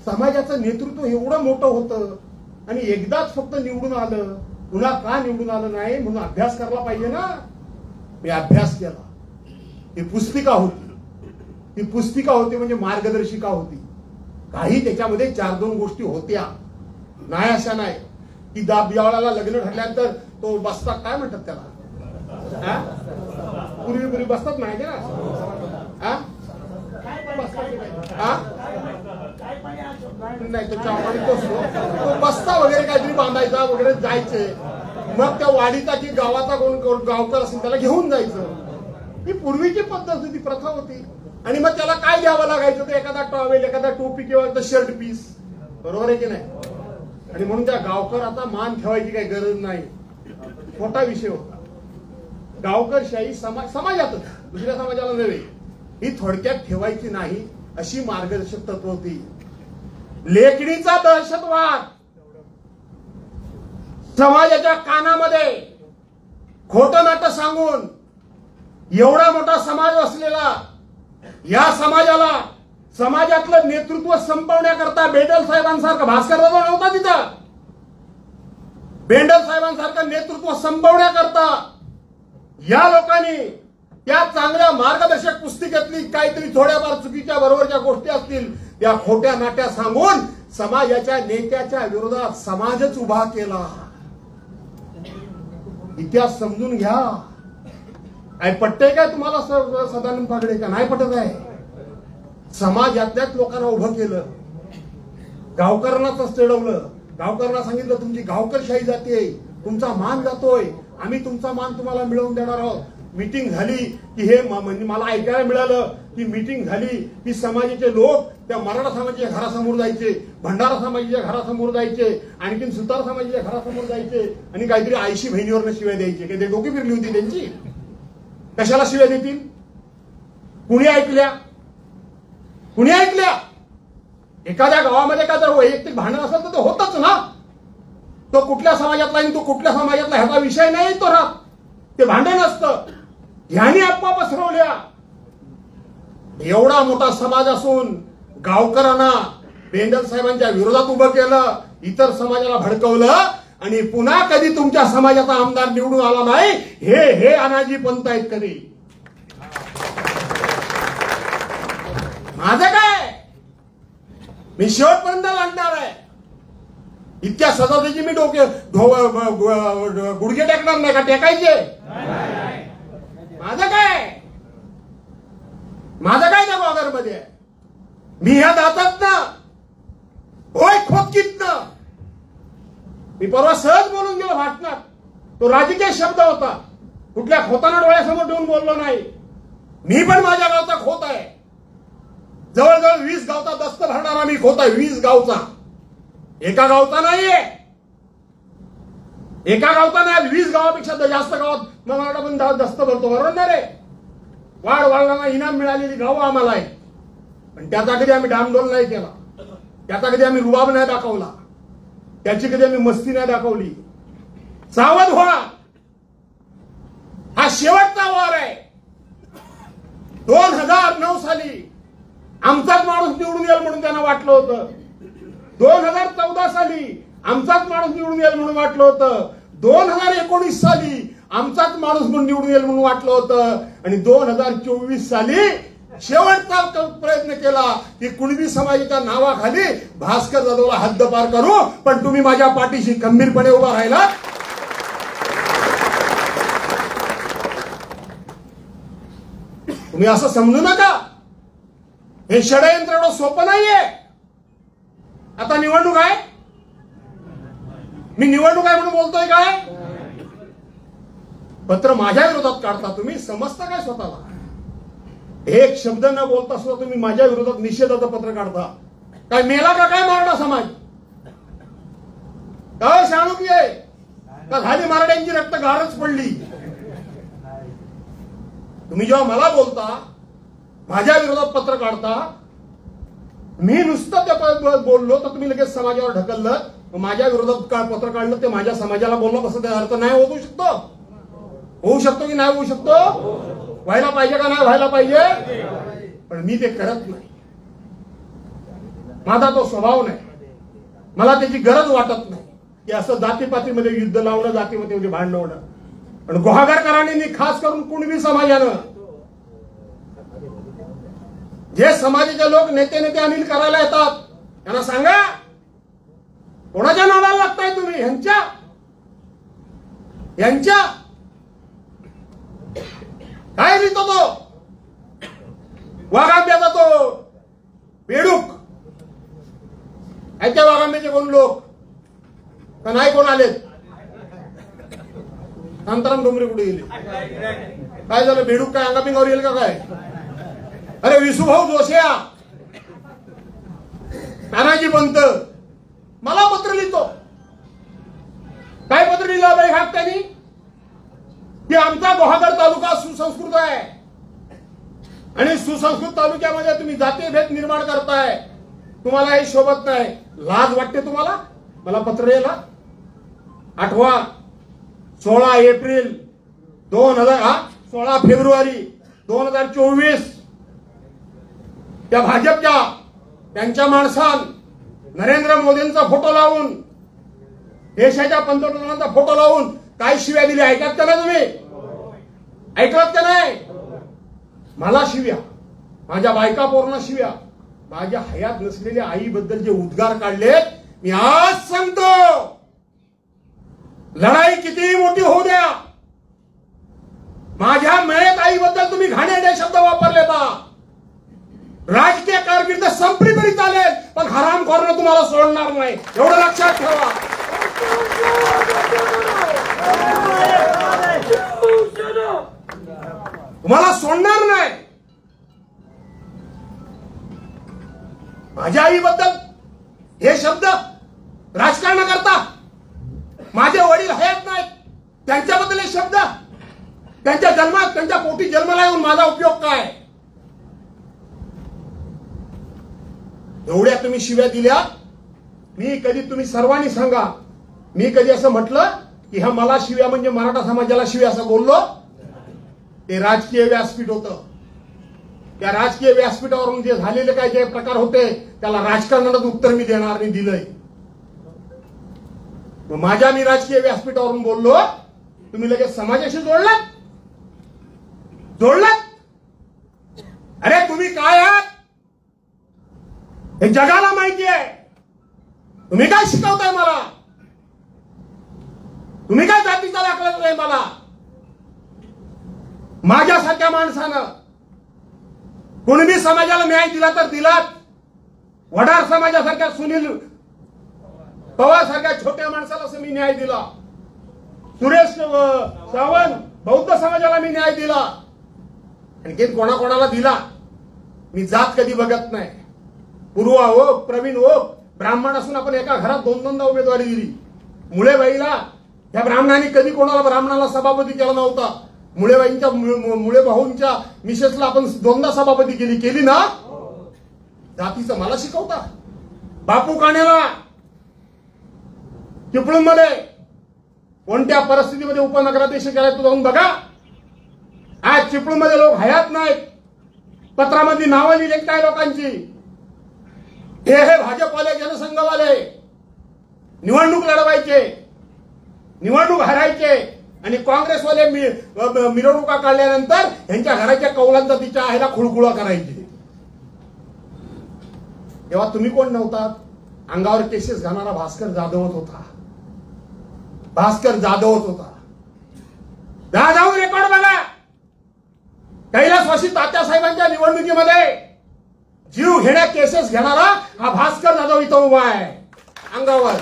समाजाचं नेतृत्व एवढं मोठं होतं आणि एकदाच फक्त निवडून आलं. पुन्हा का निवडून आलं नाही म्हणून अभ्यास करायला पाहिजे ना. मी अभ्यास केला. ती पुस्तिका होती म्हणजे मार्गदर्शिका होती. काही त्याच्यामध्ये 4-2 गोष्टी होत्या, नाही अशा नाही की ज्यावेळेला लग्न ठरल्यानंतर तो बसता, काय म्हणतात त्याला, पूर्वी बसतात माहिती ना, नाही तो चहापाणी तो बस्ता वगैरे काहीतरी बांधायचा वगैरे जायचे. मग त्या वाडीचा की गावाचा कोण गावकर असेल त्याला घेऊन जायचं. ही पूर्वीची पद्धत होती, प्रथा होती. आणि मग त्याला काय द्यावं लागायचं? तर एखादा टॉवेल, एखादा टोपी किंवा शर्ट पीस. बरोबर आहे की नाही? आणि म्हणून त्या गावकराचा मान ठेवायची काही गरज नाही. मोठा विषय होता. गावकरशाही समाजातच, दुसऱ्या समाजाला नव्हे, ही थोडक्यात ठेवायची नाही अशी मार्गदर्शक तत्व होती. लेखणीचा दहशतवाद, समाजाच्या कानामध्ये खोटं नाटं सांगून एवढा मोठा समाज असलेला या समाजाला, समाजातलं नेतृत्व संपवण्याकरता बेंडल साहेबांसारखं, भास्कर दादा नव्हता तिथं, बेंडल साहेबांसारखं नेतृत्व संपवण्याकरता या लोकांनी त्या चांगल्या मार्गदर्शक पुस्तिकेतली काहीतरी थोड्याफार चुकीच्या बरोबरच्या गोष्टी असतील त्या खोट्या नाट्या सांगून समाजाच्या नेत्याच्या विरोधात समाजच उभा केला. इतिहास समजून घ्या. काय पटतंय काय तुम्हाला सदानंद पागडे का नाही पटत आहे? समाजातल्याच लोकांना उभं केलं, गावकऱ्यांनाच चढवलं, गावकऱ्यांना सांगितलं तुमची गावकरशाही जाते, तुमचा मान जातोय, आम्ही तुमचा मान तुम्हाला मिळवून देणार आहोत. मीटिंग झाली की हे म्हणजे मला ऐकायला मिळालं की मीटिंग झाली की समाजाचे लोक त्या मराठा समाजाच्या घरासमोर जायचे, भंडारा समाजाच्या घरासमोर जायचे, आणखीन सुतार समाजाच्या घरासमोर जायचे आणि काहीतरी आईशी बहिणीवरनं शिव्या द्यायचे. काही ते डोकी फिरली होती त्यांची? कशाला शिव्या देतील? कुणी ऐकल्या? कुणी ऐकल्या? एखाद्या गावामध्ये का जर वैयक्तिक भांडण असेल तर ते होतच ना. तो कुठल्या समाजातला आणि तो कुठल्या समाजातला ह्याचा विषय नाही, तो राहत ते भांडण असतं. ह्यानी अफवा पसरवल्या. एवढा मोठा समाज असून गावकऱ्यांना बेंडल साहेबांच्या विरोधात उभं केलं, इतर समाजाला भडकवलं आणि पुन्हा कधी तुमच्या समाजाचा आमदार निवडून आला नाही हे अनाजी पंत आहेत कधी. माझं काय, मी शेवटपर्यंत लढणार आहे. इतक्या सजातीची मी गुडघे टेकणार नाही का? टेकायचे? माझं काय, माझं काय त्या वागरमध्ये? मी ह्या दातात ना होय खोदकीत ना. मी परवा सहज बोलून गेलो भाषणात. तो राजकीय शब्द होता, कुठल्या खोताना डोळ्यासमोर ठेवून बोललो नाही. मी पण माझ्या गावचा खोत आहे. जवळजवळ 20 गावचा दस्त भरणारा मी खोत आहे. 20 गावचा, एका गावचा नाहीये. एका गावचा नाही, 20 गावापेक्षा जास्त गावात मराठा पण दस्त भरतो. बरोबर ना रे? वाढ वाढला इनाम मिळालेली गावं आम्हाला आहे. पण त्याचा कधी आम्ही डामडोल नाही केला, त्याचा कधी आम्ही रुबाब नाही दाखवला, त्याची कधी आम्ही मस्ती नाही दाखवली. सावध व्हा, हा शेवटचा वार आहे. 2009 साली आमचाच माणूस निवडून येईल म्हणून त्यांना वाटलं होतं. 2014 साली आमचाच माणूस निवडून येईल म्हणून वाटलं होतं. 2019 साली आमचाच माणूस म्हणून निवडून येईल म्हणून वाटलं होतं. आणि 2024 साली शेवटचा प्रयत्न केला की कुणबी समाजाच्या नावाखाली भास्कर जाधवला हद्दपार करू, पण तुम्ही माझ्या पाठीशी खंबीरपणे उभा राहिला. तुम्ही असं समजू नका, हे षडयंत्र एवढं सोपं नाहीये. आता निवडणूक आहे, मी निवडणूक आहे म्हणून बोलतोय काय? पत्र माझ्या विरोधात काढता तुम्ही, समजता काय स्वतःला? एक शब्द न बोलता सुद्धा तुम्ही माझ्या विरोधात निषेधाचं पत्र काढता. काय मेला का काय मराठा समाज? काय शाणूक आहे का? झाली मराठ्यांची रक्त गारच पडली. तुम्ही जेव्हा मला बोलता, माझ्या विरोधात पत्र काढता, मी नुसतं त्या बोललो तर तुम्ही लगेच समाजावर ढकललं. माझ्या विरोधात पत्र काढलं ते माझ्या समाजाला बोललो, कसं त्याचा अर्थ नाही होऊ शकतो? होऊ शकतो की नाही होऊ शकतो? व्हायला पाहिजे का नाही व्हायला पाहिजे? पण मी ते करत नाही. माझा तो स्वभाव नाही. मला त्याची गरज वाटत नाही की असं जातीपातीमध्ये युद्ध लावणं, जातीमध्ये भांडण होणं. पण गुहागरकरांनी खास करून कुणबी समाजानं, जे समाजाचे लोक नेते नेते अनिल करायला येतात, त्यांना सांगा कोणाच्या नादाला लागताय तुम्ही? यांच्या काय लिहितो तो वाघांब्याचा तो बेडूक? ऐक्या वाघांब्याचे कोण लोक का नाही कोण आलेत? शांताराम डोंगरे कुठे गेले? काय झालं? बेडूक काय अंगापिंगावर येईल का काय? अरे विसुभाऊ जोशिया, तानाजी पंत मला पत्र लिहितो. काय पत्र लिहिलं बाई हात त्यांनी? की आमचा गुहागर तालुका सुसंस्कृत आहे आणि सुसंस्कृत तालुक्यामध्ये तुम्ही जातीभेद निर्माण करताय. तुम्हाला हे शोभत नाही. लाज वाटते तुम्हाला? मला पत्र लिहिला. आठवा 16 एप्रिल 16 फेब्रुवारी 2024 त्या भाजपच्या त्यांच्या माणसान नरेंद्र मोदींचा फोटो लावून, देशाच्या पंतप्रधानांचा फोटो लावून काय शिव्या दिल्या ऐकत का नाही तुम्ही? ऐकत का नाही? मला शिव्या, माझ्या बायका पोरांना शिव्या, माझ्या हयात नसलेल्या आईबद्दल जे उद्गार काढलेत, मी आज सांगतो, लढाई कितीही मोठी होऊ द्या, माझ्या मयत आईबद्दल तुम्ही घाणेरडे शब्द वापरले बा. राजकीय कारकीर्द संपली तरी चालेल, पण हरामखोरांना तुम्हाला सोडणार नाही, एवढं लक्षात ठेवा. तुम्हाला सोडणार नाही. माझ्या आईबद्दल हे शब्द राजकारणाकरता, माझे वडील हयात नाहीत त्यांच्याबद्दल हे शब्द, त्यांच्या जन्मात त्यांच्या पोटी जन्माला येऊन माझा उपयोग काय? एवढ्या तुम्ही शिव्या दिल्या. मी कधी, तुम्ही सर्वांनी सांगा, मी कधी असं म्हटलं की ह्या मला शिव्या म्हणजे मराठा समाजाला शिव्या असं बोललो? ते राजकीय व्यासपीठ होतं. त्या राजकीय व्यासपीठावरून जे झालेले काय जे प्रकार होते त्याला राजकारणात उत्तर मी देणार नाही, दिलंय. माझ्या मी राजकीय व्यासपीठावरून बोललो, तुम्ही लगेच समाजाशी जोडलात. अरे तुम्ही काय आहात हे जगाला माहिती आहे. तुम्ही काय शिकवताय मला? तुम्ही काय जातीचा दाखला देताय मला? माझ्यासारख्या माणसानं कुणबी समाजाला न्याय दिला तर दिलात. वडार समाजासारख्या, सुनील पवार सारख्या छोट्या माणसाला असं मी न्याय दिला. सुरेश सावंत बौद्ध समाजाला मी न्याय दिला. आणखी कोणाकोणाला दिला? मी जात कधी बघत नाही. पूर्वा हो, प्रवीण हो, ब्राह्मण असून आपण एका घरात दोन उमेदवारी दिली. मुळेबाईला, या ब्राह्मणांनी कधी कोणाला ब्राह्मणाला सभापती केला नव्हता. मुळेबाईंच्या, मुळे भाऊंच्या मिसेसला आपण 2दा सभापती केली ना. जातीचं मला शिकवता. बापू काणेला चिपळूणमध्ये कोणत्या परिस्थितीमध्ये उपनगराध्यक्ष केलाय तो जाऊन बघा. आज चिपळूणमध्ये लोक हयात नाहीत. पत्रामध्ये नावं लिहिली काय लोकांची. हे भाजपवाले, जनसंघवाले निवडणूक लढवायचे, निवडणूक हरायचे, आणि काँग्रेसवाले मिरवणुका काढल्यानंतर यांच्या घराच्या कौलांचा तिच्या आईला खुळखुळा करायची. तेव्हा तुम्ही कोण नव्हतात? अंगावर केसेस घालणारा भास्कर जाधवच होता. जाऊन रेकॉर्ड बघा. कैलासवासी तात्यासाहेबांच्या निवडणुकीमध्ये जीव घेण्या केसेस घेणारा हा भास्कर जाधव इथं उभा आहे अंगावर.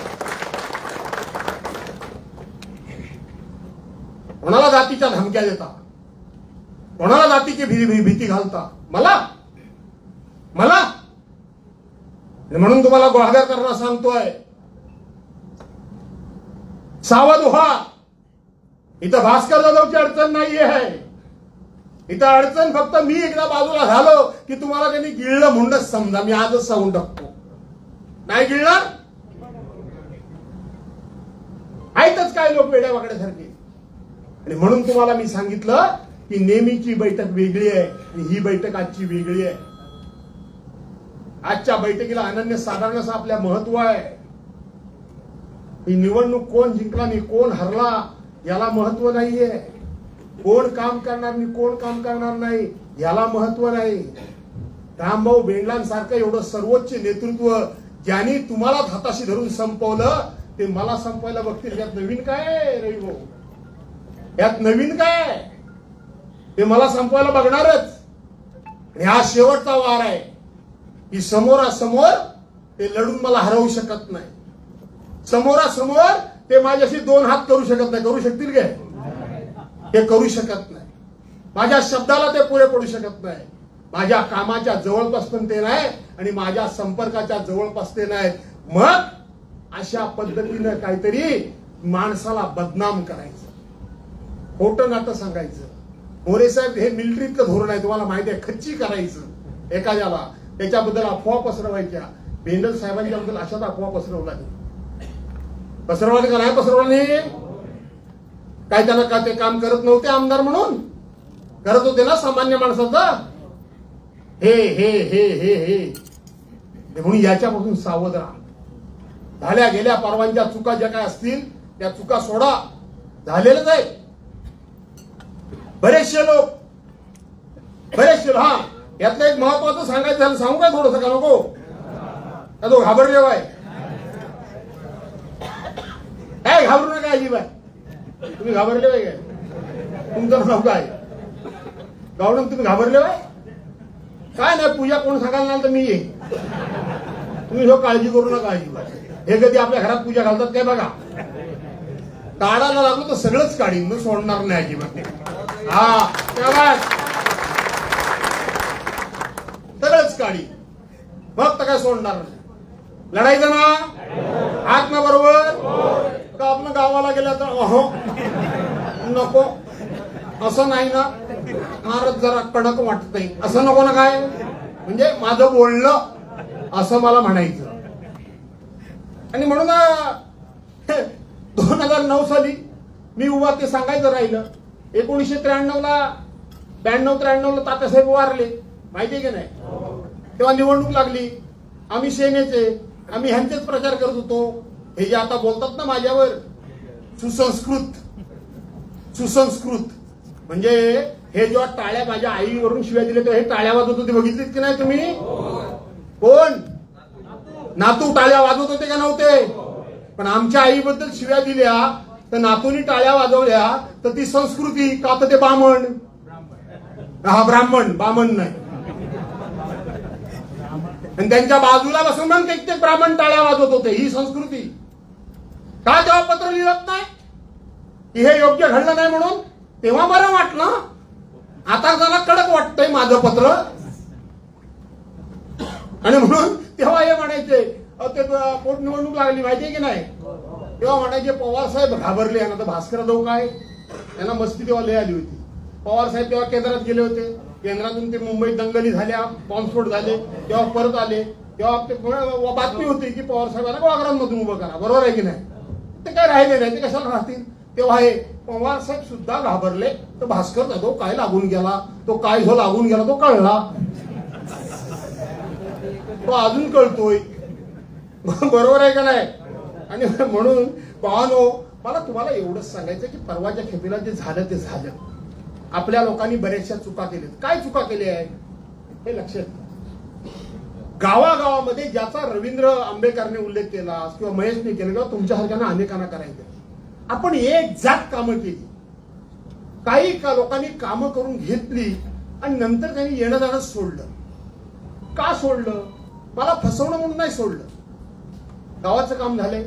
कोणाला जातीच्या धमक्या देता, कोणाला जातीची भीती घालता? मला म्हणून तुम्हाला ग्वादर करणार सांगतोय, सावध व्हा. इथं भास्कर जाधवची अडचण नाहीये आहे. इथं अडचण फक्त मी एकदा बाजूला झालो की तुम्हाला त्यांनी गिळलं म्हणूनच समजा. मी आजच सांगून टाकतो, नाही गिळणार. आहेतच काय लोक वेड्या वाकड्यासारखे. आणि म्हणून तुम्हाला मी सांगितलं की नेहमीची बैठक वेगळी आहे आणि ही बैठक आजची वेगळी आहे. आजच्या बैठकीला अनन्यसाधारण असं आपल्या महत्व आहे. ही निवडणूक कोण जिंकला आणि कोण हरला याला महत्व नाहीये. कोण काम करणार आणि कोण काम करणार नाही याला महत्व नाही. रामभाऊ बेंडलांसारखं एवढं सर्वोच्च नेतृत्व ज्यांनी तुम्हाला हाताशी धरून संपवलं ते मला संपवायला बघतील. यात नवीन काय रवी भाऊ? यात नवीन काय? ते मला संपवायला बघणारच. आणि हा शेवटचा वार आहे की समोरासमोर ते लढून मला हरवू शकत नाही. समोरासमोर ते माझ्याशी 2 हात करू शकत नाही. करू शकतील काय? ते करू शकत नाही. माझ्या शब्दाला ते पुरे पडू शकत नाही. माझ्या कामाच्या जवळपास पण ते नाही आणि माझ्या संपर्काच्या जवळपास ते नाही. मग अशा पद्धतीनं काहीतरी माणसाला बदनाम करायचं, खोटं नाटं सांगायचं. मोरे साहेब हे मिलिटरीतलं धोरण आहे, तुम्हाला माहिती आहे. खच्ची करायचं एखाद्याला, त्याच्याबद्दल अफवा पसरवायच्या. बेंडल साहेबांच्या बद्दल अशाच अफवा पसरवला का नाही पसरवला नाही? काय त्यांना का ते काम करत नव्हते? आमदार म्हणून करत होते ना सामान्य माणसाचं. हे हे हे हे हे म्हणून याच्यापासून सावध राहा. झाल्या गेल्या परवांच्या चुका ज्या काय असतील त्या चुका सोडा. झालेलंच आहे. बरेचसे लोक हा यातलं एक महत्वाचं सांगायचं झालं, सांगू काय थोडंसं का नको? का तो घाबरले बाय? काय घाबरू नका अजिबात. तुम्ही घाबरले बाय काय? तुमचं नाव काय? गावडं तुम्ही घाबरले बाय काय नाही, पूजा कोण सांगायला नाही तर मी ये, तुम्ही हो काळजी करू नका अजिबात. हे कधी आपल्या घरात पूजा घालतात काय बघा, काढायला लागलो तर सगळंच काढीन, मग सोडणार नाही अजिबात. हा तेव्हा सगळंच काढी, मग तर काय सोडणार नाही. लढायचं ना हात ना बरोबर का आपण गावाला गेल्या तर अहो नको असं नाही ना, फारच जरा कडक वाटतंय असं नको ना, काय म्हणजे माझं बोलणं असं मला म्हणायचं. आणि म्हणून 2009 साली मी उभा ते सांगायचं राहिलं. 1993 ला 92-93 ला तात्यासाहेब वारले, माहितीये की नाही. तेव्हा निवडणूक लागली, आम्ही सेनेचे, आम्ही ह्यांचेच प्रचार करत होतो. हे जे आता बोलतात ना माझ्यावर सुसंस्कृत म्हणजे हे जेव्हा टाळ्या माझ्या आईवरून शिव्या दिल्या तेव्हा हे टाळ्या वाजवत होते, बघितलीत की नाही तुम्ही. कोण नातू टाळ्या वाजवत होते का नव्हते. पण आमच्या आईबद्दल शिव्या दिल्या तर नातूनी टाळ्या वाजवल्या तर ती संस्कृती का, तर ते बामण. हा बामण नाही. आणि त्यांच्या बाजूला बसून मग ते ब्राह्मण टाळ्या वाजवत होते, ही संस्कृती. का तेव्हा पत्र लिहित नाही की हे योग्य घडलं नाही म्हणून, तेव्हा बरं वाटलं. आता जरा कडक वाटतंय माझं पत्र. आणि म्हणून तेव्हा हे म्हणायचे, ते पोटनिवडणूक लागली माहितीये की नाही, तेव्हा म्हणायचे पवार साहेब घाबरले. यांना तर भास्कर जाऊ काय, यांना मस्ती तेव्हा लय आली होती. पवार साहेब तेव्हा केंद्रात गेले होते, केंद्रातून ते मुंबईत दंगली झाल्या, बॉम्बस्फोट झाले, तेव्हा परत आले. तेव्हा ते बातमी होती की पवार साहेबांना वाघरांमधून उभं करा, बरोबर आहे की नाही. ते काय राहिले नाही, ते कशाला राहतील. तेव्हा हे पवार साहेब सुद्धा घाबरले. तर भास्कर जाधव काय लागून गेला, तो काय जो लागून गेला तो कळला, तो अजून कळतोय, बरोबर आहे का नाही. आणि म्हणून पाहनो, मला तुम्हाला एवढंच सांगायचं की परवाच्या खेपेला जे झालं ते झालं. आपल्या लोकांनी बऱ्याचशा चुका केल्या. काय चुका केल्या आहेत हे लक्षात घ्या. गावागावामध्ये ज्याचा रवींद्र आंबेकरने उल्लेख केला किंवा महेशने केला किंवा तुमच्यासारख्यांना अनेकांना करायचं, आपण एक जात कामं केली. काही लोकांनी कामं करून घेतली आणि नंतर त्यांनी येणं जाणं सोडलं. का सोडलं, मला फसवणं म्हणून नाही सोडलं. गावाचं काम झालंय,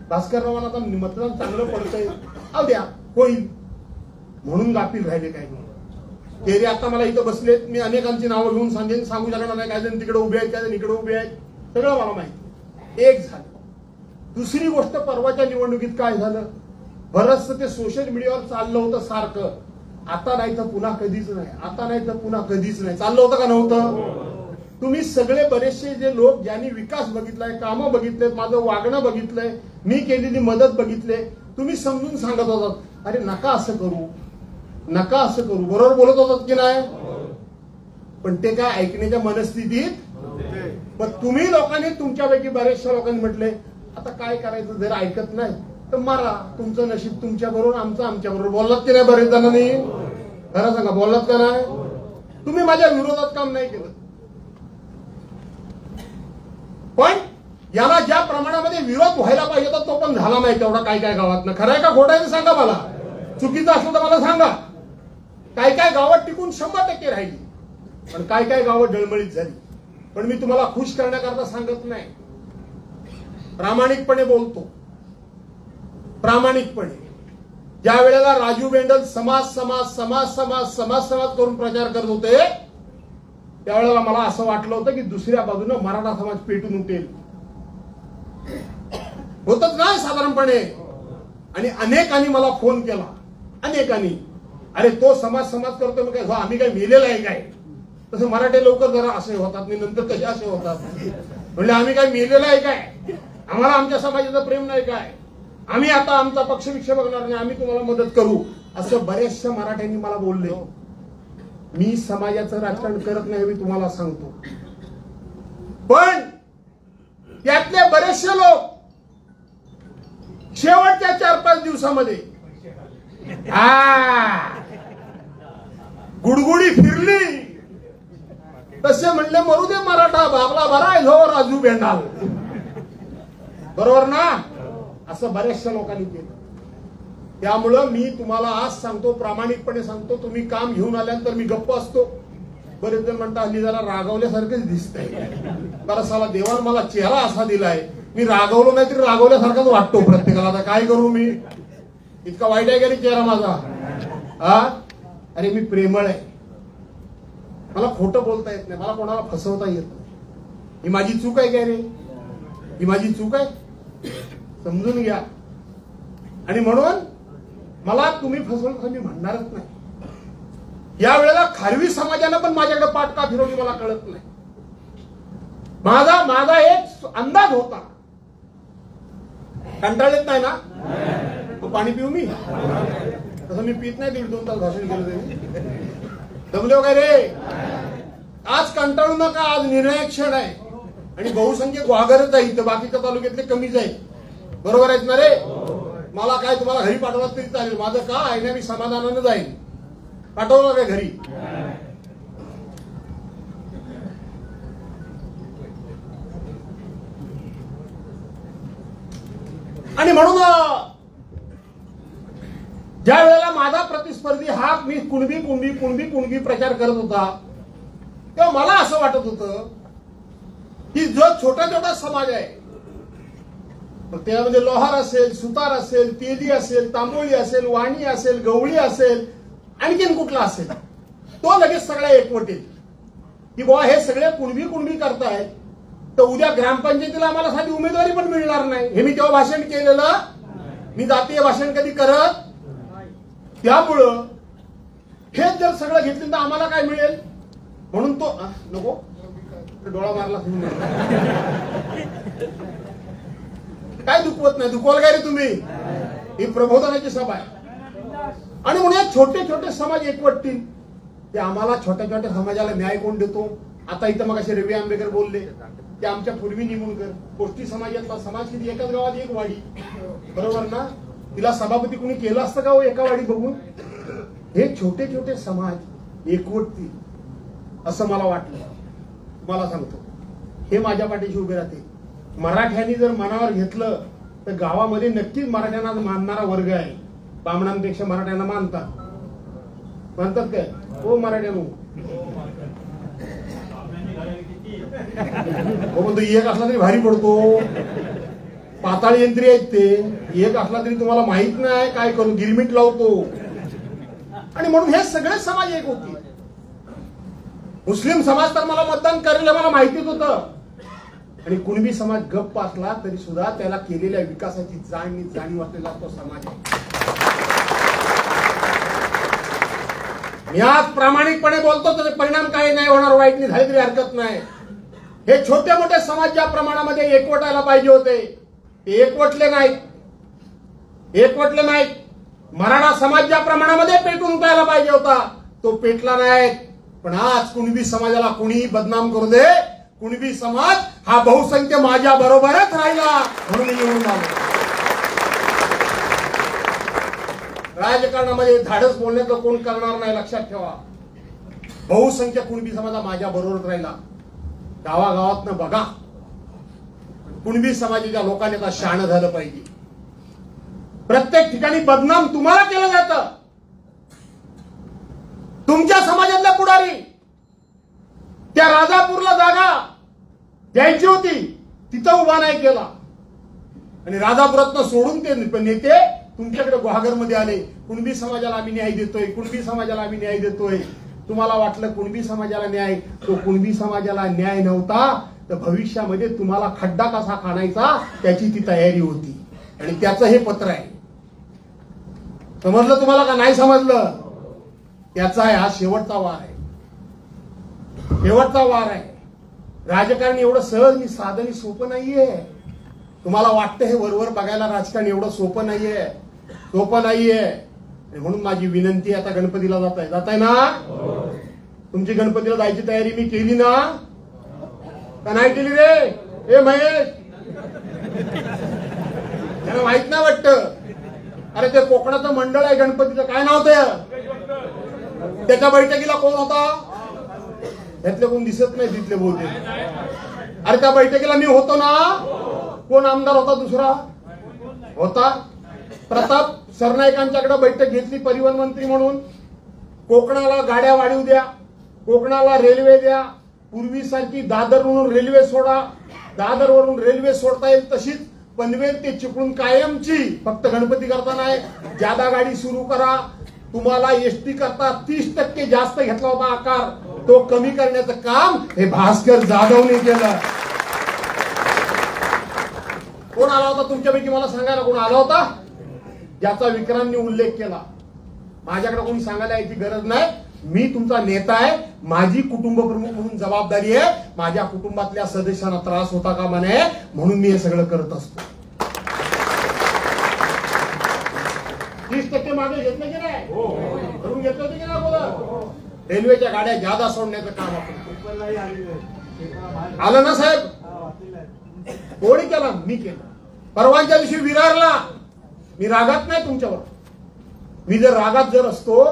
भास्कररावांना आता मतदान चांगलं पडतंय, अहो द्या होईल म्हणून गाफील राहिले. काय ते आता मला इथं बसलेत, मी अनेकांची नावं घेऊन सांगू शकणार नाही. काय जण तिकडे उभे आहेत, काय जण इकडे उभे आहेत, सगळं मला माहिती. एक झालं. दुसरी गोष्ट, परवाच्या निवडणुकीत काय झालं, बरंचसं ते सोशल मीडियावर चाललं होतं सारखं, आता नाही तर पुन्हा कधीच नाही, आता नाही तर पुन्हा कधीच नाही, चाललं होतं का नव्हतं. तुम्ही सगळे बरेचसे जे लोक ज्यांनी विकास बघितलाय, कामं बघितलेत, माझं वागणं बघितलंय, मी केलेली मदत बघितले, तुम्ही समजून सांगत होतात, अरे नका असं करू, नका असं करू, बरोबर बोलत होतात की नाही. पण ते काय ऐकण्याच्या मनस्थितीत. पण तुम्ही लोकांनी, तुमच्यापैकी बरेचशा लोकांनी म्हटले आता काय करायचं, जर ऐकत नाही तर मारा, तुमचं नशीब तुमच्या बरोबर, आमचं आमच्या बरोबर. बोललात की नाही बरेच जणांनी, खरं सांगा बोललात का नाही. तुम्ही माझ्या विरोधात काम नाही केलं. पण याला ज्या प्रमाणामध्ये विरोध व्हायला पाहिजे होता तो पण झाला नाही तेवढा. काय काय गावात खरं आहे का खोटं आहे सांगा मला, चुकीचं असलं तर मला सांगा. काय काय गावात टिकून 100% राहिली, पण काय काय गावं डळमळीत झाली. पण मी तुम्हाला खुश करण्याकरता सांगत नाही, प्रामाणिकपणे बोलतो. प्रामाणिकपणे ज्या वेळेला राजू बेंडल समाज समाज समाज समाज समाज समाज करून प्रचार करत होते, त्यावेळेला मला असं वाटलं होतं की दुसऱ्या बाजूने मराठा समाज पेटून उठेल. होतच नाही साधारणपणे. आणि अनेकांनी मला फोन केला, अनेकांनी, अरे तो समाज समाज करतो मग काय आम्ही काय मेलेला आहे काय. तसं मराठे लवकर जरा असे होतात, मी नंतर कसे असे होतात. म्हणजे आम्ही काय मेलेलं आहे काय, आम्हाला आमच्या समाजाचं प्रेम नाही काय, आम्ही आता आमचा पक्षविक्ष बघणार नाही, आम्ही तुम्हाला मदत करू, असं बऱ्याचशा मराठ्यांनी मला बोलले. मी समाजाचं राजकारण करत नाही मी तुम्हाला सांगतो. पण त्यातले बरेचसे लोक शेवटच्या 4-5 दिवसामध्ये गुडगुडी फिरली तसे म्हणले मरू दे मराठा बाबला बरा झो राजू बेंडाल, बरोबर ना. असं बऱ्याचशा लोकांनी केलं. त्यामुळं मी तुम्हाला आज सांगतो, प्रामाणिकपणे सांगतो, तुम्ही काम घेऊन आल्यानंतर मी गप्प असतो. बरेच जण म्हणतात हल्ली जरा रागवल्यासारखंच दिसतंय. बरं साला देवान मला चेहरा असा दिलाय, मी रागवलो नाही तरी रागवल्यासारखाच वाटतो प्रत्येकाला. आता काय करू मी, इतका वाईट आहे का रे चेहरा माझा? हा, अरे मी प्रेमळ आहे, मला खोटं बोलता येत नाही, मला कोणाला फसवता येत नाही. ही माझी चूक आहे काय रे? ही माझी चूक आहे, समजून घ्या. आणि म्हणून मला तुम्ही फसवलं तर मी म्हणणारच नाही. या वेळेला खारवी समाजानं पण माझ्याकडे पाठ का फिरवली मला कळत नाही. माझा एक अंदाज होता. कंटाळत नाही ना, तो पाणी पिऊ मी, तसं मी पित नाही. 1.5-2 तास भाषण केलं तरी दमले वगैरे. आज कंटाळू नका, आज निर्णायक क्षण आहे आणि बहुसंख्य ग्वागरच आहे इथं, बाकीच्या तालुक्यातले कमीच आहे. बरोबर आहेत ना रे? मला काय तुम्हाला घरी पाठवलं तरी चालेल, माझं का आहे ना, मी समाधानानं जाईल. पाठवलं काय घरी? आणि म्हणून ज्या वेळेला माझा प्रतिस्पर्धी हा मी कुणबी प्रचार करत होता, तेव्हा मला असं वाटत होतं की जो छोटा समाज आहे, त्यामध्ये लोहार असेल, सुतार असेल, तेली असेल, तांबोळी असेल, वाणी असेल, गवळी असेल, आणखीन कुठला असेल, तो लगेच सगळ्या एकवट येईल की बुवा हे सगळे कुणबी करतायत, तर उद्या ग्रामपंचायतीला आम्हाला साधी उमेदवारी पण मिळणार नाही. हे मी तेव्हा भाषण केलेलं, मी जातीय भाषण कधी करत. त्यामुळं हे जर सगळं घेतलं तर आम्हाला काय मिळेल, म्हणून तो नको डोळा मारला. काय दुखवत नाही, दुखवाल काय रे तुम्ही? ही प्रबोधनाची सभा आहे. आणि म्हणून छोटे समाज एकवटतील, ते आम्हाला छोट्या समाजाला न्याय कोण देतो? आता इथं मग असे रवी आंबेकर बोलले ते आमच्या पूर्वी निमुणकर गोष्टी समाजातला समाज किती, एकाच गावात एक वाडी, बरोबर ना? तिला सभापती कुणी केलं असतं का हो एका वाडी बघून? हे छोटे समाज एकवटतील असं मला वाटलं. तुम्हाला सांगतो, हे माझ्या पाठीशी उभे राहते. मराठ्यांनी जर मनावर घेतलं तर गावामध्ये नक्कीच मराठ्यांना मानणारा वर्ग आहे. बामणांपेक्षा मराठ्यांना मानतात काय हो मराठ्यांनो? हो म्हणतो एक असला तरी भारी पडतो, पाताळ यंत्री आहेत ते. एक असला तरी तुम्हाला माहित नाही काय करू, गिरमिट लावतो. आणि म्हणून हे सगळे समाज एक होते. मुस्लिम समाज तर मला मतदान करेल मला माहितीच होतं, आणि कुणबी समाज गप्प असला तरी सुद्धा त्याला केलेल्या विकासाची जाणीव असलेला तो समाज आहे. मी आज प्रामाणिकपणे बोलतो, त्याचे परिणाम काही नाही होणार, वाईट नाही झाले तरी हरकत नाही. हे छोटे मोठे समाज ज्या प्रमाणामध्ये एकवटायला पाहिजे होते ते एकवटले नाहीत. मराठा समाज ज्या प्रमाणामध्ये पेटून उठायला पाहिजे होता तो पेटला नाही. पण आज कुणबी समाजाला कुणीही बदनाम करू दे, कुणबी समाज हा बहुसंख्य माझ्या बरोबरच राहिला म्हणून निवडून आलो. राजकारणामध्ये धाडस बोलण्याचं कोण करणार नाही, लक्षात ठेवा. बहुसंख्य कुणबी समाज माझ्या बरोबर राहिला. गावागावातनं बघा, कुणबी समाजाच्या लोकांनी आता शहाणं झालं पाहिजे. प्रत्येक ठिकाणी बदनाम तुम्हाला केलं जातं. तुमच्या समाजातल्या पुढारी त्या राजापूरला जागा द्यायची होती तिथं उभा नाही केला, आणि राजापुरातनं सोडून ते नेते तुमच्याकडे गुहागरमध्ये आले. कुणबी समाजाला आम्ही न्याय देतोय, कुणबी समाजाला आम्ही न्याय देतोय. तुम्हाला वाटलं कुणबी समाजाला न्याय, तो कुणबी समाजाला न्याय नव्हता, तर भविष्यामध्ये तुम्हाला खड्डा कसा खाणायचा त्याची ती तयारी होती. आणि त्याचं हे पत्र आहे. समजलं तुम्हाला का नाही समजलं? त्याचा आहे. हा शेवटचा वार आहे, शेवटचा वार आहे. राजकारण एवढं सहज आणि साधं आणि सोपं नाहीये. तुम्हाला वाटतं हे वरवर बघायला राजकारण एवढं सोपं नाहीये. म्हणून माझी विनंती, आता गणपतीला जाताय ना? तुमची गणपतीला जायची तयारी मी केली ना का नाही केली रे? ए महेश, त्यांना माहित नाही वाटतं. अरे ते कोकणाचं मंडळ आहे गणपतीचं, काय नाव ते? त्याच्या बैठकीला कोण होता? यातले कोण दिसत नाही तिथले बोलते. अरे त्या बैठकीला मी होतो ना. कोण आमदार होता? दुसरा होता प्रताप सरनाईकांच्याकडे बैठक घेतली परिवहन मंत्री म्हणून. कोकणाला गाड्या वाढवू द्या, कोकणाला रेल्वे द्या, पूर्वीसारखी दादरवरून रेल्वे सोडा, दादरवरून रेल्वे सोडता येईल तशीच पनवेल ते चिपळूण कायमची, फक्त गणपती करता नाही, जादा गाडी सुरू करा. तुम्हाला एसटी करता 30% जास्त घेतला होता आकार, तो कमी करण्याचं काम हे भास्कर जाधवने केलं. कोण आला होता तुमच्यापैकी मला सांगायला? कोण आला होता ज्याचा विक्रांतनी उल्लेख केला? माझ्याकडे कोणी सांगायला याची गरज नाही. मी तुमचा नेता आहे, माझी कुटुंब प्रमुख म्हणून जबाबदारी आहे. माझ्या कुटुंबातल्या सदस्यांना त्रास होता का म्हणे, म्हणून मी हे सगळं करत असतो. 30% मागे घेतलं की नाही? करून घेतलं होतं की नाही? बोला. रेल्वेच्या गाड्या जादा सोडण्याचं काम आपण आलं ना साहेब? कोणी केलं? मी केलं. परवाच्या दिवशी विरारला मी रागात नाही तुमच्यावर. मी जर रागात जर असतो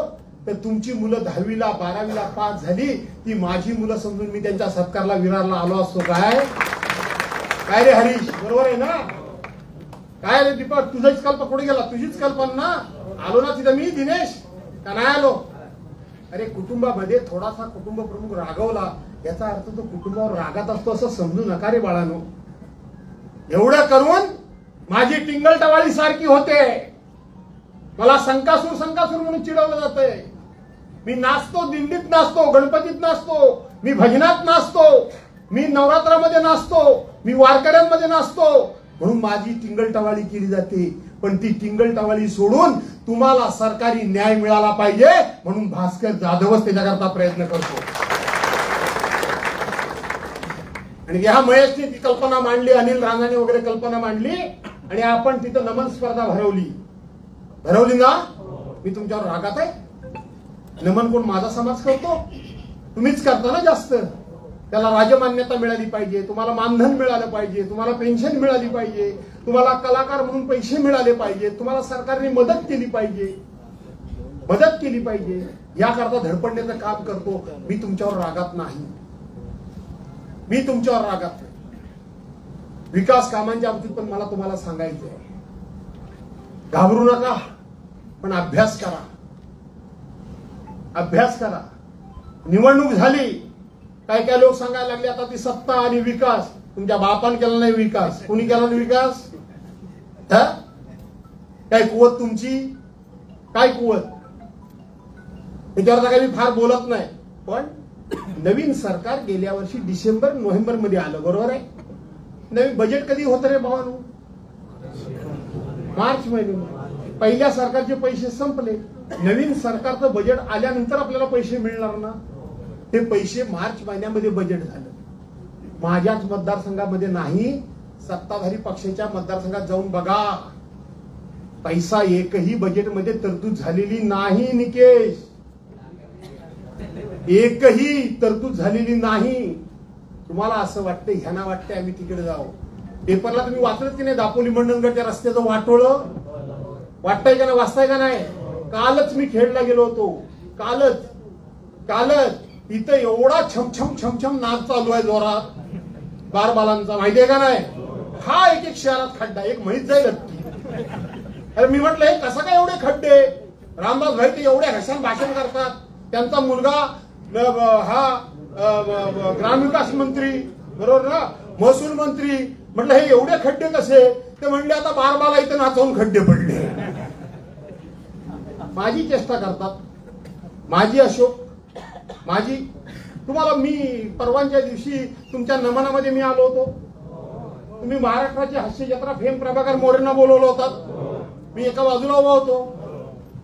तर तुमची मुलं 10वीला 12वीला पास झाली, ती माझी मुलं समजून मी त्यांच्या सत्कारला विरारला आलो असतो. काय रे हरीश, बरोबर आहे ना? काय रे दीपक, तुझीच कल्पना कुठे गेला? तुझीच कल्पना ना. आलो ना तिथं मी, दिनेश का नाही आलो? अरे कुटुंबामध्ये थोडासा कुटुंब प्रमुख रागवला याचा अर्थ तो कुटुंबावर रागात असतो असं समजू नका रे बाळानो. एवढं करून माझी टिंगलटवाळी सारखी होते. मला संकासूर म्हणून चिडवलं जातंय. मी नाचतो, दिंडीत नाचतो, गणपतीत नाचतो, मी भजनात नाचतो, मी नवरात्रामध्ये नाचतो, मी वारकऱ्यांमध्ये नाचतो, म्हणून माझी टिंगलटवाळी केली जाते. पण ती टिंगलटवाळी सोडून तुम्हाला सरकारी न्याय मिळाला पाहिजे म्हणून भास्कर जाधवच त्याच्याकरता प्रयत्न करतो. आणि ह्या महेशने ती कल्पना मांडली, अनिल राणाने वगैरे कल्पना मांडली आणि आपण तिथं नमन स्पर्धा भरवली ना. मी तुमच्यावर रागात आहे? नमन कोण माझा समाज करतो? तुम्हीच करता ना जास्त. त्याला राजमान्यता मिळाली पाहिजे, तुम्हाला मानधन मिळालं पाहिजे, तुम्हाला पेन्शन मिळाली पाहिजे, तुम्हाला कलाकार म्हणून पैसे मिळाले पाहिजे, तुम्हाला सरकारने मदत केली पाहिजे. याकरता धडपडण्याचं काम करतो. मी तुमच्यावर रागात नाही. विकास कामांच्या बाबतीत पण मला तुम्हाला सांगायचं आहे, घाबरू नका, पण अभ्यास करा. निवडणूक झाली, काय लोक सांगायला लागले आता ती सत्ता आणि विकास. तुमच्या बापान केला नाही विकास, कुणी केला नाही विकास? काय कुवत तुमची? काय कुवत? त्याच्यावर काही मी फार बोलत नाही. पण नवीन सरकार गेल्या वर्षी डिसेंबर नोव्हेंबर मध्ये आलं, बरोबर आहे? नवीन बजेट कधी होतं रे भावानो? मार्च महिन्यामध्ये. पहिल्या सरकारचे पैसे संपले. नवीन सरकारचं बजेट आल्यानंतर आपल्याला पैसे मिळणार ना. ते पैसे मार्च महिन्यामध्ये बजेट झालं. माझ्याच मतदारसंघामध्ये नाही, सत्ताधारी पक्षाच्या मतदारसंघात जाऊन बघा, पैसा एकही बजेटमध्ये तरतूद झालेली नाही. निकेश, एकही तरतूद झालेली नाही. तुम्हाला असं वाटतं, ह्यांना वाटतंय आम्ही तिकडे जाऊ. पेपरला तुम्ही वाचलत की नाही? दापोली मंडणगडच्या रस्त्याचं वाटोळं वाटतंय का नाही? वाचताय का नाही? कालच मी खेडला गेलो होतो. कालच इथं एवढा छमछम नाच चालू आहे जोरात बारबालांचा, माहितीये का नाही? हा एक शहरात खड्डा, एक माहीत जाईल. अरे मी म्हटलं हे कसं काय एवढे खड्डे? रामदास भाई ते एवढ्या घशान भाषण करतात. त्यांचा मुलगा हा ग्रामविकास मंत्री, बरोबर ना, महसूल मंत्री. म्हटलं हे एवढे खड्डे कसे? ते म्हणले आता बारबाला इथं नाचवून खड्डे पडले. माझी चेष्टा करतात. माझी अशोक, माझी तुम्हाला मी परवांच्या दिवशी तुमच्या नमनामध्ये मी आलो होतो. तुम्ही महाराष्ट्राची हास्य जत्रा फेम प्रभाकर मोरेंना बोलवलं होतं. मी एका बाजूला उभा होतो.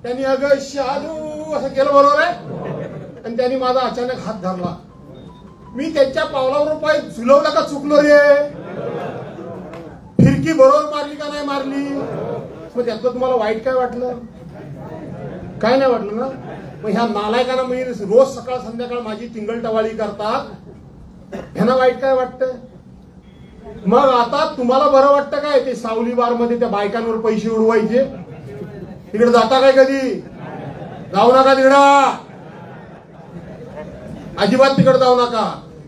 त्यांनी अगं शालू असं केलं, बरोबर आहे? आणि त्यांनी माझा अचानक हात धरला. मी त्यांच्या पावलावर पाय झुलवला का चुकलो रे? फिरकी बरोबर मारली का नाही मारली? मग त्यातलं तुम्हाला वाईट काय वाटलं? काय नाही वाटलं ना? मग ह्या नालायकांना मी रोज सकाळ संध्याकाळ माझी टिंगलटवाळी करतात, ह्यांना वाईट काय वाटतं? मग आता तुम्हाला बरं वाटतं काय ते सावली बार मध्ये त्या बायकांवर पैसे उडवायचे? तिकडे जाता काय कधी? जाऊ नका तिकडं, अजिबात तिकडे जाऊ नका.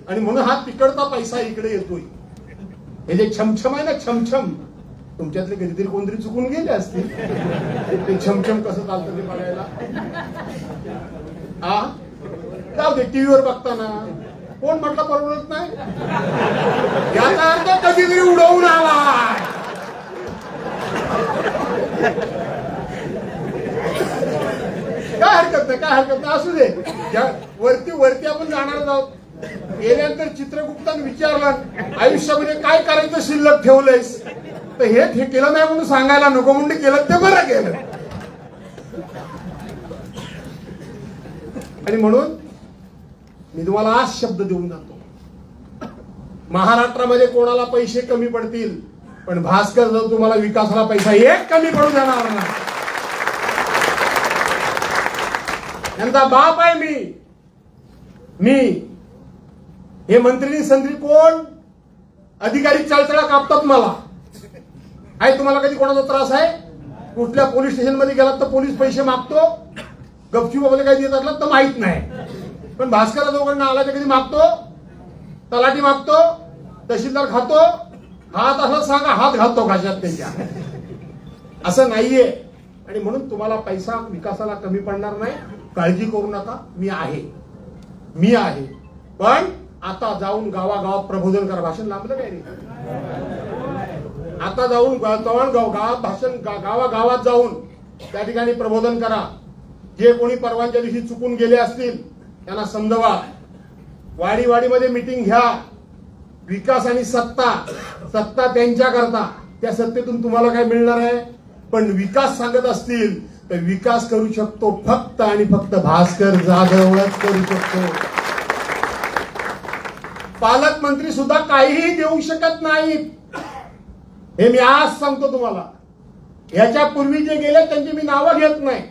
आणि म्हणून हा तिकडचा पैसा इकडे येतोय. हे जे छमछम आहे ना, छमछम, तुमच्यातले कधीतरी कोणतरी चुकून गेले असतील ते छमछम कसं चालतं ते बघायला. हा जाऊ दे, टीव्हीवर बघताना कोण म्हटलं परवडत नाही, याचा अर्थ कधीतरी उडवून आला. काय हरकत नाही, काय हरकत नाही, असू दे. वरती आपण जाणार आहोत. गेल्यानंतर चित्रगुप्ताने विचारलं आयुष्यामध्ये काय करायचं शिल्लक ठेवलंयस, तर हे केलं नाही म्हणून सांगायला नको, म्हणून केलं ते बरं केलं. आणि म्हणून मी तुम्हाला आज शब्द देऊन जातो, महाराष्ट्रामध्ये कोणाला पैसे कमी पडतील, पण भास्कर जर तुम्हाला विकासाला पैसा एक कमी पडू देणार नाही. यांचा बाप आहे मी हे मंत्री संत्री कोण अधिकारी चालचळा कापतात मला. आहे तुम्हाला कधी कोणाचा त्रास आहे? कुठल्या पोलीस स्टेशन मध्ये गेलात तर पोलीस पैसे मागतो, गपचूप काही देत असला तर माहित नाही. पण भास्कर दोघांना आला तर कधी मागतो, तलाठी मागतो, तहसीलदार खातो, हात असं सांगा हात घालतो घाशात त्यांच्या. असं नाहीये. आणि म्हणून तुम्हाला पैसा विकासाला कमी पडणार नाही, काळजी करू नका. मी आहे. पण आता जाऊन गावागावात प्रबोधन करा. भाषण लांबलं काय रे? आता जाऊन गावात भाषण, गावागावात जाऊन त्या ठिकाणी प्रबोधन करा. जे कोणी परवानच्या दिवशी चुकून गेले असतील त्यांना समजवा. वाडीमध्ये मीटिंग घ्या. विकास आणि सत्ता त्यांच्या करता, त्या सत्तेतून तुम्हाला काय मिळणार आहे? पण विकास सांगत असतील तर विकास करू शकतो फक्त आणि फक्त भास्कर जाधवच करू शकतो. पालकमंत्री सुद्धा काहीही देऊ शकत नाहीत, हे मी आज सांगतो तुम्हाला. ह्याच्या पूर्वी जे गेले त्यांची मी नावं घेत नाही.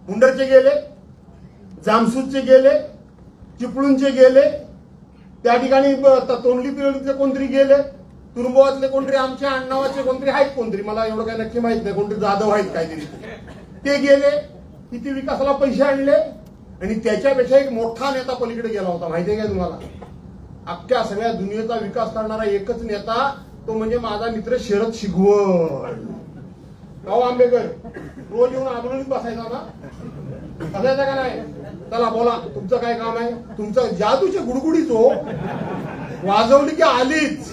मुंडरचे गेले, जामसूदचे गेले, चिपळूणचे गेले, त्या ठिकाणी तोंडली पिरवलीचे कोणतरी गेले, तुरुंबातले कोणतरी आमच्या अण्णावाचे कोणतरी आहेत, कोणतरी मला एवढं काही नक्की माहित नाही, कोणतरी जाधव आहेत काहीतरी, ते गेले. किती विकासाला पैसे आणले. आणि त्याच्यापेक्षा एक मोठा नेता पलीकडे गेला होता, माहितीये का तुम्हाला? अख्ख्या सगळ्या दुनियेचा विकास करणारा एकच नेता, तो म्हणजे माझा मित्र शरद शिगवण. राव आंबेकर रोज येऊन आंदोलनात बसायचा ना, बसायचा का नाही? चला बोला, तुमचं काय काम आहे? तुमचं जादूचे गुडगुडीच हो, वाजवली की आलीच.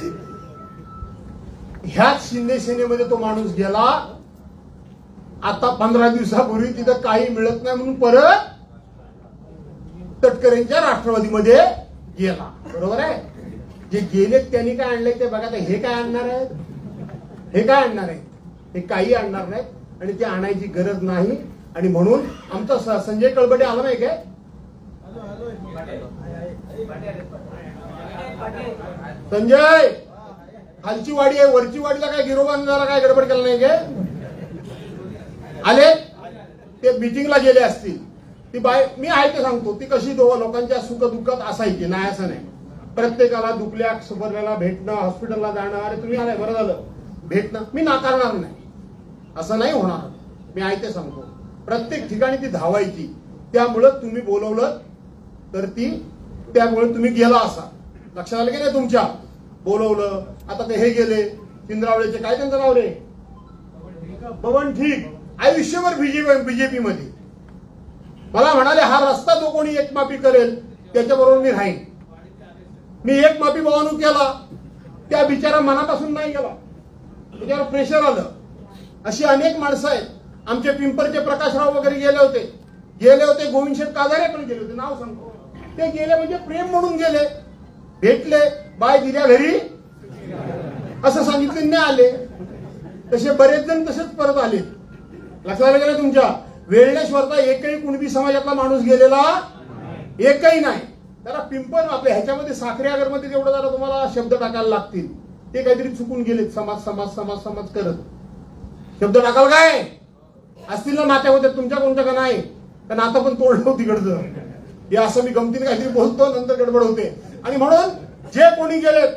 ह्याच शिंदे सेनेमध्ये तो माणूस गेला. आता 15 दिवसापूर्वी तिथं काही मिळत नाही म्हणून परत तटकरेंच्या राष्ट्रवादीमध्ये गेला. बरोबर आहे? जे गेले त्यांनी काय आणलंय ते बघा. हे काय आणणार आहेत? हे काय आणणार आहे? हे काही आणणार नाहीत आणि ते आणायची गरज नाही. आणि म्हणून आमचा संजय कळबटे आला नाही काय? संजय, खालची वाडी आहे, वरची वाडीला काय गिरोबांना काय गडबड केला नाही काय? आले ते मीटिंगला गेले असतील. ती बाय मी आहे ते सांगतो, ती कशी लोकांच्या सुख दुःखात असायची. नाही असं नाही, प्रत्येकाला दुखल्या सुबरल्याला भेटणं, हॉस्पिटलला जाणं. अरे तुम्ही आलाय बरं झालं, भेटणं मी नाकारणार नाही, असं नाही होणार. मी आहे ते सांगतो, प्रत्येक ठिकाणी ती धावायची. त्यामुळं तुम्ही बोलवलं तर त्यामुळे तुम्ही गेला असा. लक्षात आलं की नाही तुमच्या? बोलवलं. आता ते हे गेले चिंद्रावळेचे, काय त्यांचं नाव रे? बबन ठीक, आयुष्यभर बीजेपी मध्ये. मला म्हणाले हा रस्ता जो कोणी एकमापी करेल त्याच्याबरोबर मी राहीन. मी एकमापी भावानू केला, त्या बिचारा मनापासून नाही गेला, त्याच्यावर प्रेशर आलं. अशी अनेक माणसं आहेत. आमचे पिंपरचे प्रकाशराव वगैरे गेले होते, गोविंदशेठ कादारे पण गेले होते, नाव सांगतो. ते गेले म्हणजे प्रेम म्हणून गेले, भेटले, बाय दिल्या घरी असं सांगितले, नाही आले. तसे बरेच जण तसेच परत आले. लक्षात आलं तुमच्या? वेळेश्वरचा एकही कुणबी समाजातला माणूस गेलेला एकही नाही. त्याला पिंपळ आपल्या ह्याच्यामध्ये साखरेनगरमध्ये जेवढं जरा तुम्हाला शब्द टाकायला लागतील, ते काहीतरी चुकून गेलेत. समाज करत शब्द टाकाल काय असतील ना नात्यामध्ये तुमच्या कोणत्या का नाही? कारण आता पण तोडलं तिकडचं. हे असं मी गमतीने काहीतरी बोलतो, नंतर गडबड होते. आणि म्हणून जे कोणी गेलेत,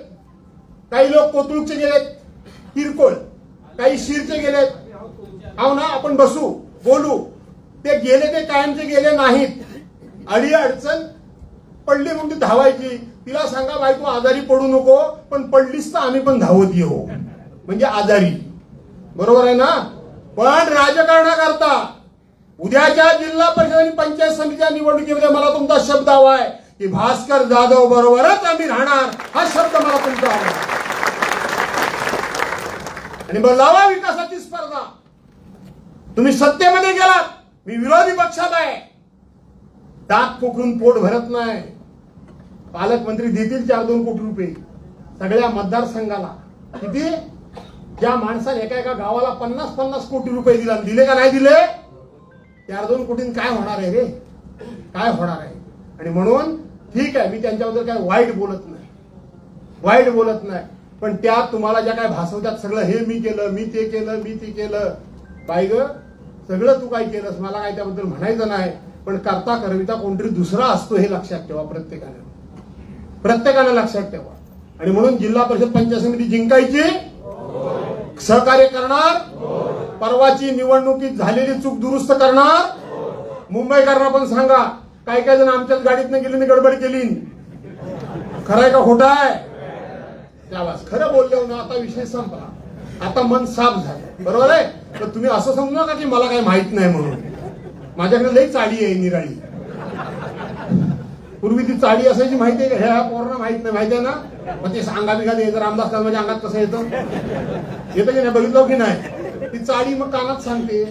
काही लोक कोथरूडचे गेलेत किरकोळ, काही शिरचे गेलेत. हो ना, आपण बसू बोलू. ते गेले ते कायमचे गेले नाहीत. अडी अडचण पडली म्हणून ती धावायची. तिला सांगा बाई तू आजारी पडू नको, पण पडलीस तर आम्ही पण धावत येऊ. म्हणजे आजारी बरोबर आहे ना? पण राजकारणाकरता उद्याच्या जिल्हा परिषद आणि पंचायत समितीच्या निवडणुकीमध्ये मला तुमचा शब्द हवा आहे की भास्कर जाधव बरोबरच आम्ही राहणार, हा शब्द मला तुमचा हवा आहे. आणि मग लावा विकासाची स्पर्धा. तुम्ही सत्तेमध्ये गेलात, मी विरोधी पक्षात आहे. दात पोखरून पोट भरत नाही. पालकमंत्री देतील 4-2 कोटी रुपये सगळ्या मतदारसंघाला. किती? ज्या माणसाने एका गावाला 50-50 कोटी रुपये दिले का नाही दिले? 4-2 कोटींनी काय होणार आहे रे? काय होणार आहे? आणि म्हणून ठीक आहे, मी त्यांच्याबद्दल काय वाईट बोलत नाही, पण त्या तुम्हाला ज्या काय भासवतात सगळं हे मी केलं, मी ते केलं, बाई ग, सगळं तू काय केलंस, मला काय त्याबद्दल म्हणायचं नाही. पण करता करविता कोणतरी दुसरा असतो हे लक्षात ठेवा. प्रत्येकाने लक्षात ठेवा. आणि म्हणून जिल्हा परिषद पंचायत समिती जिंकायची, सहकार्य करणार, परवाची निवडणुकीत झालेली चूक दुरुस्त करणार. मुंबईकरांना पण सांगा, काय जण आमच्याच गाडीतनं गेली गडबड केली. खरं आहे का खोटं आहे? त्यावेळेस खरं बोलले ना. आता विषय संपला, आता मन साफ झालं. बरोबर आहे? तर तुम्ही असं समजू नका की मला काही माहित नाही म्हणून. माझ्याकडे लई चाळी आहे निराळी. पूर्वी ती चाळी असायची माहिती आहे का? ह्या पोरांना माहित नाही. माहिती आहे ना? मग ते सांगा बिगा येतं. रामदास माझ्या अंगात कसं येतं की नाही, बघितलं की नाही? ती चाळी मग कानात सांगते.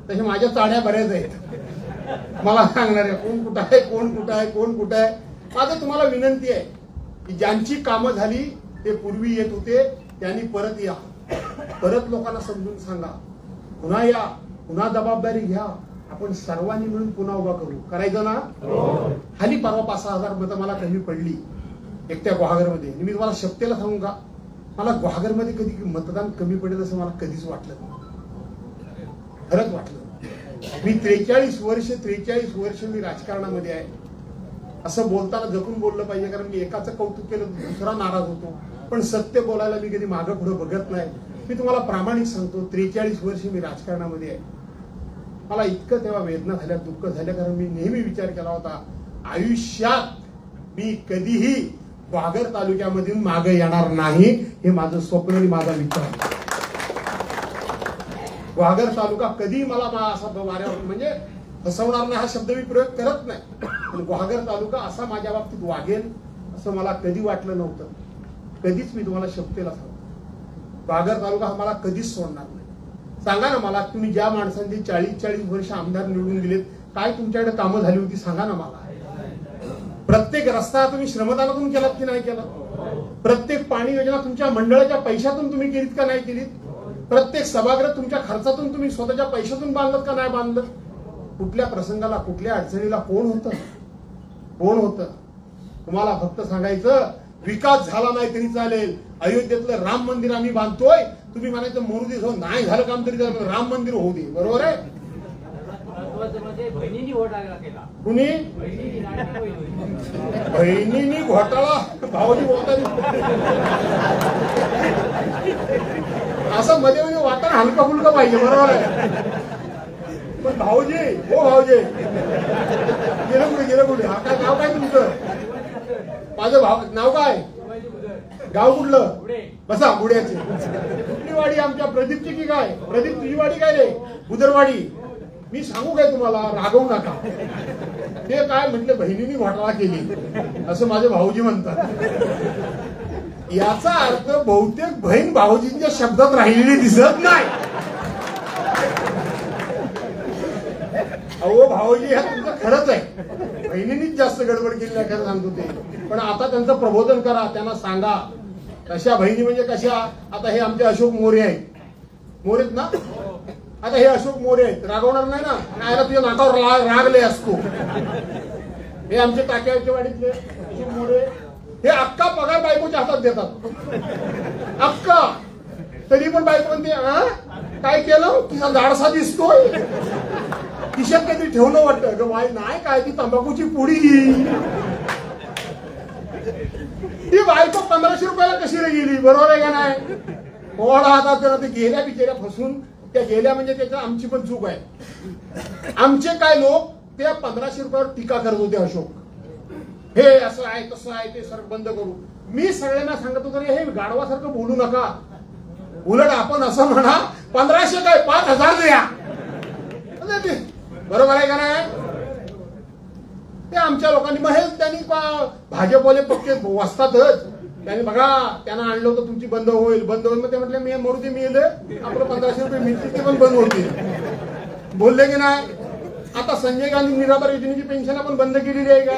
तसे माझ्या चाळ्या बऱ्याच आहेत. मला सांगणार आहे कोण कुठं आहे. माझं तुम्हाला विनंती आहे की ज्यांची कामं झाली ते पूर्वी येत होते त्यांनी परत या. परत लोकांना समजून सांगा. पुन्हा या, पुन्हा जबाबदारी घ्या. आपण सर्वांनी मिळून पुन्हा उभा करू. करायचं ना? खाली परवा 5,000 मतं मला कमी पडली एकट्या गुहागरमध्ये. मी तुम्हाला शक्तीला सांगू का, मला गुहागरमध्ये कधी मतदान कमी पडेल असं मला कधीच वाटलं नाही. खरंच वाटलं. मी 43 वर्ष मी राजकारणामध्ये आहे. असं बोलताना जपून बोललं पाहिजे, कारण मी एकाचं कौतुक केलं दुसरा नाराज होतो. पण सत्य बोलायला मी कधी मागं पुढे बघत नाही. मी तुम्हाला प्रामाणिक सांगतो, 43 वर्ष मी राजकारणामध्ये आहे. मला इतकं तेव्हा वेदना झाल्या, दुःख झालं, कारण मी नेहमी विचार केला होता आयुष्यात मी कधीही गुहागर तालुक्यामधून मागे येणार नाही. हे माझं स्वप्न आणि माझा विचार. गुहागर तालुका कधी मला असा वाऱ्यावर म्हणजे फसवणार नाही हा शब्द मी प्रयोग करत नाही. पण गुहागर तालुका असा माझ्या बाबतीत वागेल असं मला कधी वाटलं नव्हतं. कधीच मी तुम्हाला शब्देला सांगतो, गुहागर तालुका हा मला कधीच सोडणार नाही. सांगा ना मला, तुम्ही ज्या माणसांनी 40 वर्ष आमदार निवडून दिलेत, काय तुमच्याकडे कामं झाली होती सांगा ना मला. प्रत्येक रस्ता तुम्ही श्रमदानातून केलात की नाही केला? प्रत्येक पाणी योजना तुमच्या मंडळाच्या पैशातून तुम्ही केलीत का नाही केलीत? प्रत्येक सभागृह तुमच्या खर्चातून तुम्ही स्वतःच्या पैशातून बांधलं का नाही बांधलं? कुठल्या प्रसंगाला, कुठल्या अडचणीला कोण होतं? तुम्हाला फक्त सांगायचं, विकास झाला नाही तरी चालेल, अयोध्येतलं राम मंदिर आम्ही बांधतोय. तुम्ही म्हणायचं मरू दे, नाही झालं काम तरी राम मंदिर होऊ दे. बरोबर आहे? कुणी बहिणींनी घोटाळा भाऊजी बोलतात असं मध्ये मध्ये वातावरण हलका फुलका पाहिजे. बरोबर आहे? पण भाऊजी, हो भाऊजी गेलं कुठे? हा काय नाव काय तुमचं? माझं नाव काय? गाव कुठलं? बसा बुड्याचे. कुठली वाडी? आमच्या प्रदीपची की काय? प्रदीप तुझी वाडी काय रे? बुदरवाडी. मी सांगू काय तुम्हाला, रागवू नका. ते काय म्हटले, बहिणींनी घोटाळा केली असं माझे भाऊजी म्हणतात. याचा अर्थ बहुतेक बहीण भाऊजींच्या शब्दात राहिलेली दिसत नाही. अहो भाऊजी, हा तुमचं खरंच आहे, बहिणींनीच जास्त गडबड केली नाही खरं सांगतो ते. पण आता त्यांचं प्रबोधन करा, त्यांना सांगा कशा बहिणी म्हणजे कशा. आता हे आमचे अशोक मोरे आहेत. मोरेत ना? आता हे अशोक मोरे आहेत, रागवणार नाही ना? नाही तुझ्या नाकावर रागले असतो. हे आमचे टाक्याच्या वाडीतले अशोक मोरे, हे अक्का पगार बायकोच्या हातात देतात. अक्का. तरी पण बायको म्हणते, काय केलं तुझा झाडसा दिसतोय, खिशात काहीतरी ठेवलं वाटतं ग बाय. नाही काय, ती तंबाखूची पुडी. ती बायको 1500 रुपयाला कशी रे गेली? बरोबर आहे का नाही? कोणा हातात त्याला ते गेल्या बिचेऱ्या फसून त्या गेल्या म्हणजे त्याच्या आमची पण चूक आहे. आमचे काय लोक त्या 1500 रुपयावर टीका करत होते. अशोक हे असं आहे तसं आहे, ते सर बंद करू. मी सगळ्यांना सांगत होतो, हे गाढवासारखं बोलू नका. उलट आपण असं म्हणा, 1500 काय 5000 द्या. बरोबर आहे का नाही? ते आमच्या लोकांनी मग हे त्यांनी भाजपवाले पक्के वाचतातच. त्यांनी बघा त्यांना आणलं होतं तुमची बंद होईल बंद होईल. मग ते म्हटलं मी मरुदी मिळेल आपलं 1500 रुपये मिळतील ते पण बंद होतील. बोलले की नाही? आता संजय गांधी निराधार योजनेची पेन्शन आपण बंद केलेली आहे का?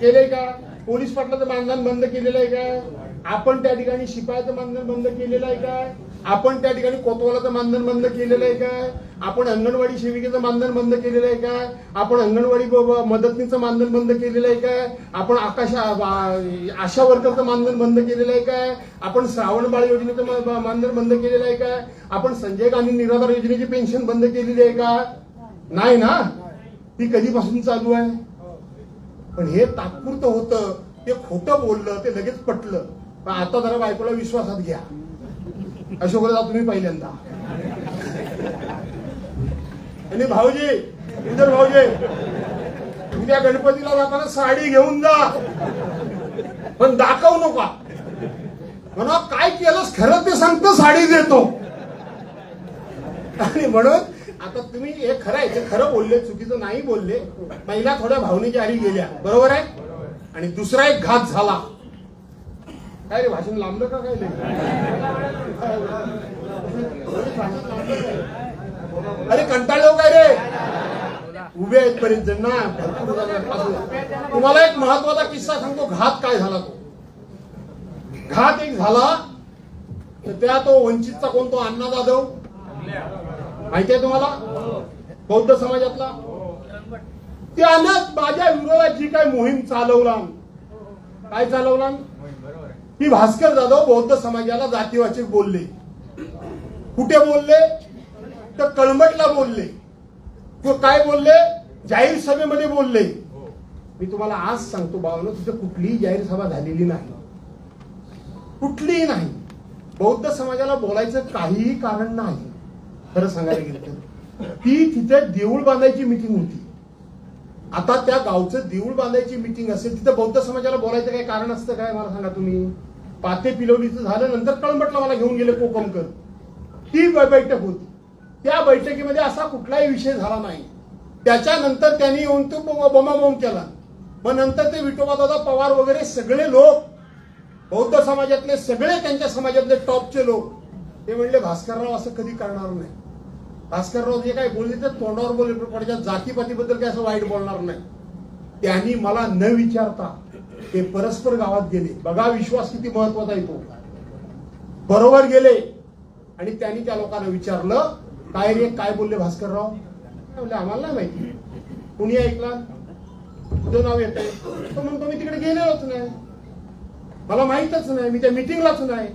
केले का? पोलीस पाटलाचं मानधन बंद केलेलं आहे काय? आपण त्या ठिकाणी शिपायाचं मानधन बंद केलेलं आहे काय? आपण त्या ठिकाणी कोतवालाचं मानधन बंद केलेलं आहे काय? आपण अंगणवाडी सेविकेचं मानधन बंद केलेलं आहे काय? आपण अंगणवाडी मदतनीचं मानधन बंद केलेलं आहे काय? आपण आशा वर्करचं मानधन बंद केलेलं आहे काय? आपण श्रावण बाळ योजनेचं मानधन बंद केलेलं आहे काय? आपण संजय गांधी निराधार योजनेची पेन्शन बंद केलेली आहे का? नाही ना. ती कधीपासून चालू आहे? पण हे तात्पुरतं होतं. ते खोटं बोललं ते लगेच पटलं. पण आता जरा बायकोला विश्वासात घ्या. अशोकला तुम्ही पहिल्यांदा आणि भाऊजी इधर भाऊजी उद्या गणपतीला जाताना साडी घेऊन जा पण दाखवू नका. म्हणा काय केलंस खरं ते सांगतो साडी देतो. आणि म्हणून आता तुम्ही हे खरं आहे ते खरं बोलले चुकीचं नाही बोलले. महिला थोड्या भावनेच्या आरी गेल्या बरोबर आहे. आणि दुसरा एक घात झाला. काय रे भाषण लांबलं का काय? अरे कंटाळलो काय रे? उभे आहेत बरेच जण ना. तुम्हाला एक महत्वाचा किस्सा सांगतो. घात काय झाला तो. घात एक झाला तर त्या तो वंचितचा कोण तो अण्णा जाधव माहिती आहे तुम्हाला बौद्ध समाजातला. त्यानं माझ्या विरोधात जी काय मोहीम चालवला काय चालवला की भास्कर जाधव बौद्ध समाजाला जातीवाचक बोलले. कुठे बोलले तर कळमठला बोलले. काय बोलले? जाहीर सभेमध्ये बोलले. मी तुम्हाला आज सांगतो बाबांनो तिथे कुठलीही जाहीर सभा झालेली नाही. कुठलीही नाही. बौद्ध समाजाला बोलायचं काहीही कारण नाही. खरं सांगायला गेलं तर ती तिथे देऊळ बांधायची मीटिंग होती. आता त्या गावचं देऊळ बांधायची मीटिंग असेल तिथे बौद्ध समाजाला बोलायचं काही कारण असतं काय? मला सांगा तुम्ही. पाते पिलवलीचं झालं नंतर कळमठला मला घेऊन गेले कोकमकर. ती बैठक होती. त्या बैठकीमध्ये असा कुठलाही विषय झाला नाही. त्याच्यानंतर त्यांनी येऊन तो बोमाबोम केला. मग नंतर ते विठोबादादा पवार वगैरे सगळे लोक बौद्ध समाजातले सगळे त्यांच्या समाजातले टॉपचे लोक ते म्हणले भास्करराव असं कधी करणार नाही. भास्करराव जे काय बोलले ते तोंडावर बोलले जातीपातीबद्दल काय असं वाईट बोलणार नाही. त्यांनी मला न विचारता ते परस्पर गावात गेले. बघा विश्वास किती महत्वाचा आहे तो. बरोबर गेले आणि त्यांनी त्या लोकांना विचारलं काय रे काय बोलले भास्करराव? म्हणले आम्हाला नाही माहिती. कुणी ऐकला? तुझं नाव येत आहे तो म्हणतो मी तिकडे गेलेलोच नाही मला माहितच नाही मी त्या मीटिंगलाच नाही.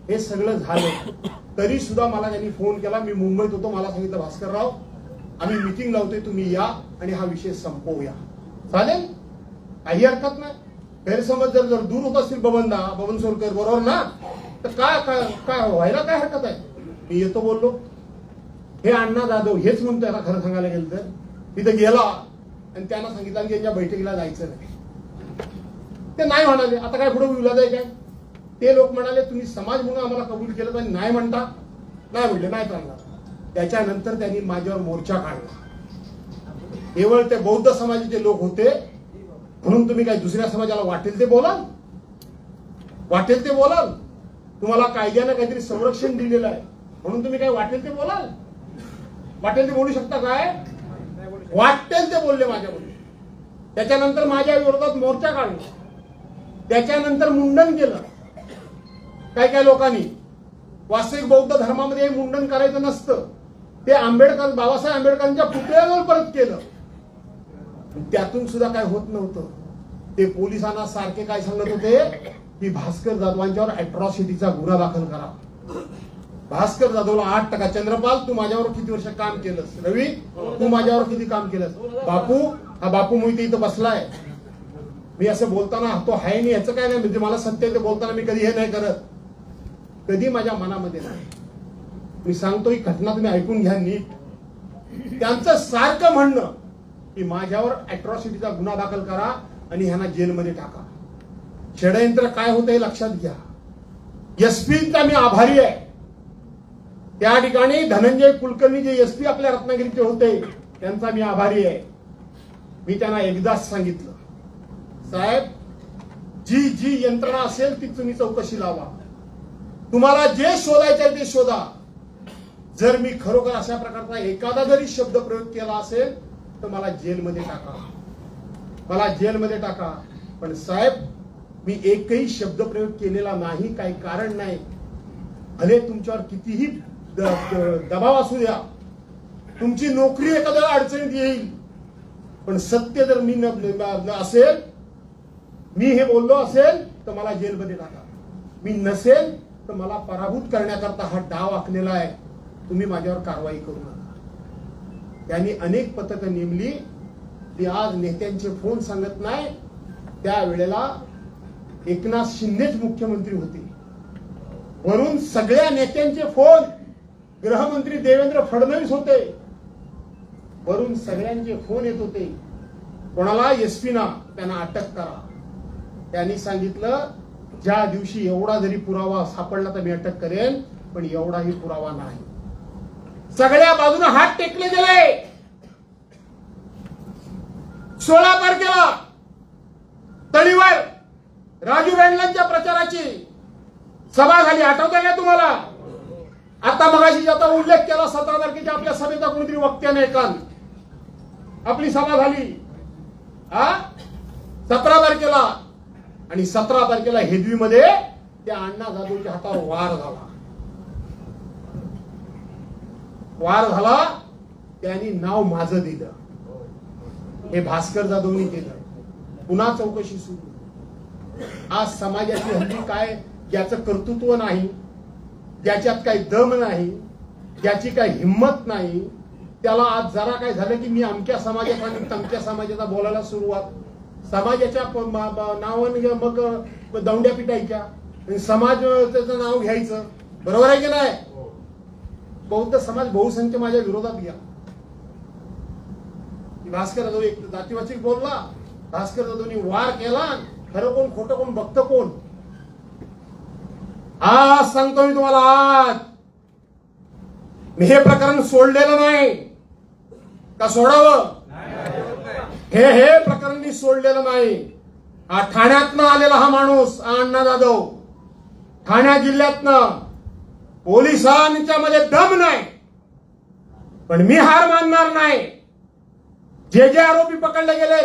हे सगळं झालं तरी सुद्धा मला त्यांनी फोन केला. मी मुंबईत होतो. मला सांगितलं भास्करराव आम्ही मीटिंग लावतोय तुम्ही या आणि हा विषय संपवूया. चालेल काही हरकत नाही. गैरसमज जर दूर होत असतील बबन सोलकर बरोबर ना तर काय व्हायला काय हरकत आहे. मी येतो बोललो. हे अण्णा जाधव हेच म्हणतोय आता खरं सांगायला गेलं तर तिथे गेला आणि त्यांना सांगितलं की यांच्या बैठकीला जायचं नाही. ते नाही म्हणाले. आता काय पुढे विवाद आहे काय? ते लोक म्हणाले तुम्ही समाज म्हणून आम्हाला कबूल केलं तर नाही म्हणता. नाही म्हणले नाही चालणार. त्याच्यानंतर त्यांनी माझ्यावर मोर्चा काढला. केवळ ते बौद्ध समाजाचे लोक होते म्हणून तुम्ही काय दुसऱ्या समाजाला वाटेल ते बोलाल? वाटेल ते बोलाल? तुम्हाला कायद्यानं काहीतरी संरक्षण दिलेलं आहे म्हणून तुम्ही काय वाटेल ते बोलाल? वाटेल ते बोलू शकता काय? वाटेल ते बोलले माझ्याबरोबर. त्याच्यानंतर माझ्या विरोधात मोर्चा काढला. त्याच्यानंतर मुंडन केलं. काय लोकांनी वास्तविक बौद्ध धर्मामध्ये मुंडन करायचं नसतं. ते आंबेडकर बाबासाहेब आंबेडकरांच्या पुतळ्यावर परत केलं. त्यातून सुद्धा काय होत नव्हतं. ते पोलिसांना सारखे काय सांगत होते की भास्कर जाधवांच्यावर अॅट्रॉसिटीचा गुन्हा दाखल करा. भास्कर जाधवला 8%. चंद्रपाल तू माझ्यावर किती वर्ष काम केलंस? रवी तू माझ्यावर किती काम केलंस? बापू हा बापू मोहिते इथं बसलाय. मी असं बोलताना तो हाय नाही याचं काय नाही म्हणजे मला सत्य ते बोलताना मी कधी हे नाही करत. कधी माझ्या मनामध्ये नाही. मी सांगतो ही घटना तुम्ही ऐकून घ्या नीट. त्यांचं सारखं म्हणणं की माझ्यावर अॅट्रॉसिटीचा गुन्हा दाखल करा आणि ह्यांना जेलमध्ये टाका. षडयंत्र काय होतं हे लक्षात घ्या. एसपीचा मी आभारी आहे. त्या ठिकाणी धनंजय कुलकर्णी जे एसपी आपल्या रत्नागिरीचे होते त्यांचा मी आभारी आहे. मी त्यांना एकदाच सांगितलं, साहेब जी जी यंत्रणा असेल ती तुम्ही चौकशी लावा, तुम्हाला जे शोधायचं ते शोधा. जर मी खरोखर अशा प्रकारचा एखादा जरी शब्द प्रयोग केला असेल तर मला जेलमध्ये टाका, मला जेलमध्ये टाका. पण साहेब मी एकही शब्द प्रयोग केलेला नाही, काही कारण नाही. भले तुमच्यावर कितीही दबाव असू द्या, तुमची नोकरी एखाद्या अडचणीत येईल, पण सत्य जर मी असेल, मी हे बोललो असेल तर मला जेलमध्ये टाका. मी नसेल तर मला पराभूत करण्याकरता हा डाव आखलेला आहे. तुम्ही माझ्यावर कारवाई करू नका. त्यांनी अनेक पथकं नेमली. ती आज नेत्यांचे फोन सांगत नाही. त्यावेळेला एकनाथ शिंदेच मुख्यमंत्री होते. वरून सगळ्या नेत्यांचे फोन, गृहमंत्री देवेंद्र फडणवीस होते, वरून सगळ्यांचे फोन येत होते. कोणाला? एसपीना, त्यांना अटक करा. त्यांनी सांगितलं ज्या दिवशी एवढा जरी पुरावा सापडला तर मी अटक करेन, पण एवढाही पुरावा नाही. सगळ्या बाजूने हात टेकले गेले. 16 तारखेला तळीवर राजू वेंडलांच्या प्रचाराची सभा झाली, आठवतं का तुम्हाला? आता मगाशी ज्याचा उल्लेख केला 17 तारखेच्या आपल्या सभेचा कोणीतरी वक्त्याने काल आपली सभा झाली 17 तारखेला. आणि 17 तारखेला हेदवीमध्ये त्या अण्णा जाधवच्या हातावर वार झाला. त्यांनी नाव माझं दिलं, हे भास्कर जाधवनी केलं. पुन्हा चौकशी सुरू. आज समाजाची हल्ली काय, ज्याचं कर्तृत्व नाही, ज्याच्यात काही दम नाही, ज्याची काही हिंमत नाही, त्याला आज जरा काय झालं की मी अमक्या समाजाचा आणि तमक्या समाजाचा बोलायला सुरुवात. समाजाच्या नावाने मग दौंड्या पिटायच्या, समाज त्याचं नाव घ्यायचं. बरोबर आहे की नाही? बौद्ध समाज बहुसंख्य माझ्या विरोधात घ्या. भास्कर जाधव एक जातीवाचक बोलला, भास्कर जाधवनी वार केला. खरं कोण खोटं कोण बघतं कोण? आज सांगतो मी तुम्हाला, आज मी हे प्रकरण सोडलेलं नाही का? सोडावं? हे प्रकरण मी सोडलेलं नाही. ठाण्यातनं आलेला हा माणूस अण्णा जाधव, ठाणे जिल्ह्यातनं. पोलिसांच्या मध्ये दम नाही, पण मी हार मानणार नाही. जे जे आरोपी पकडले गेले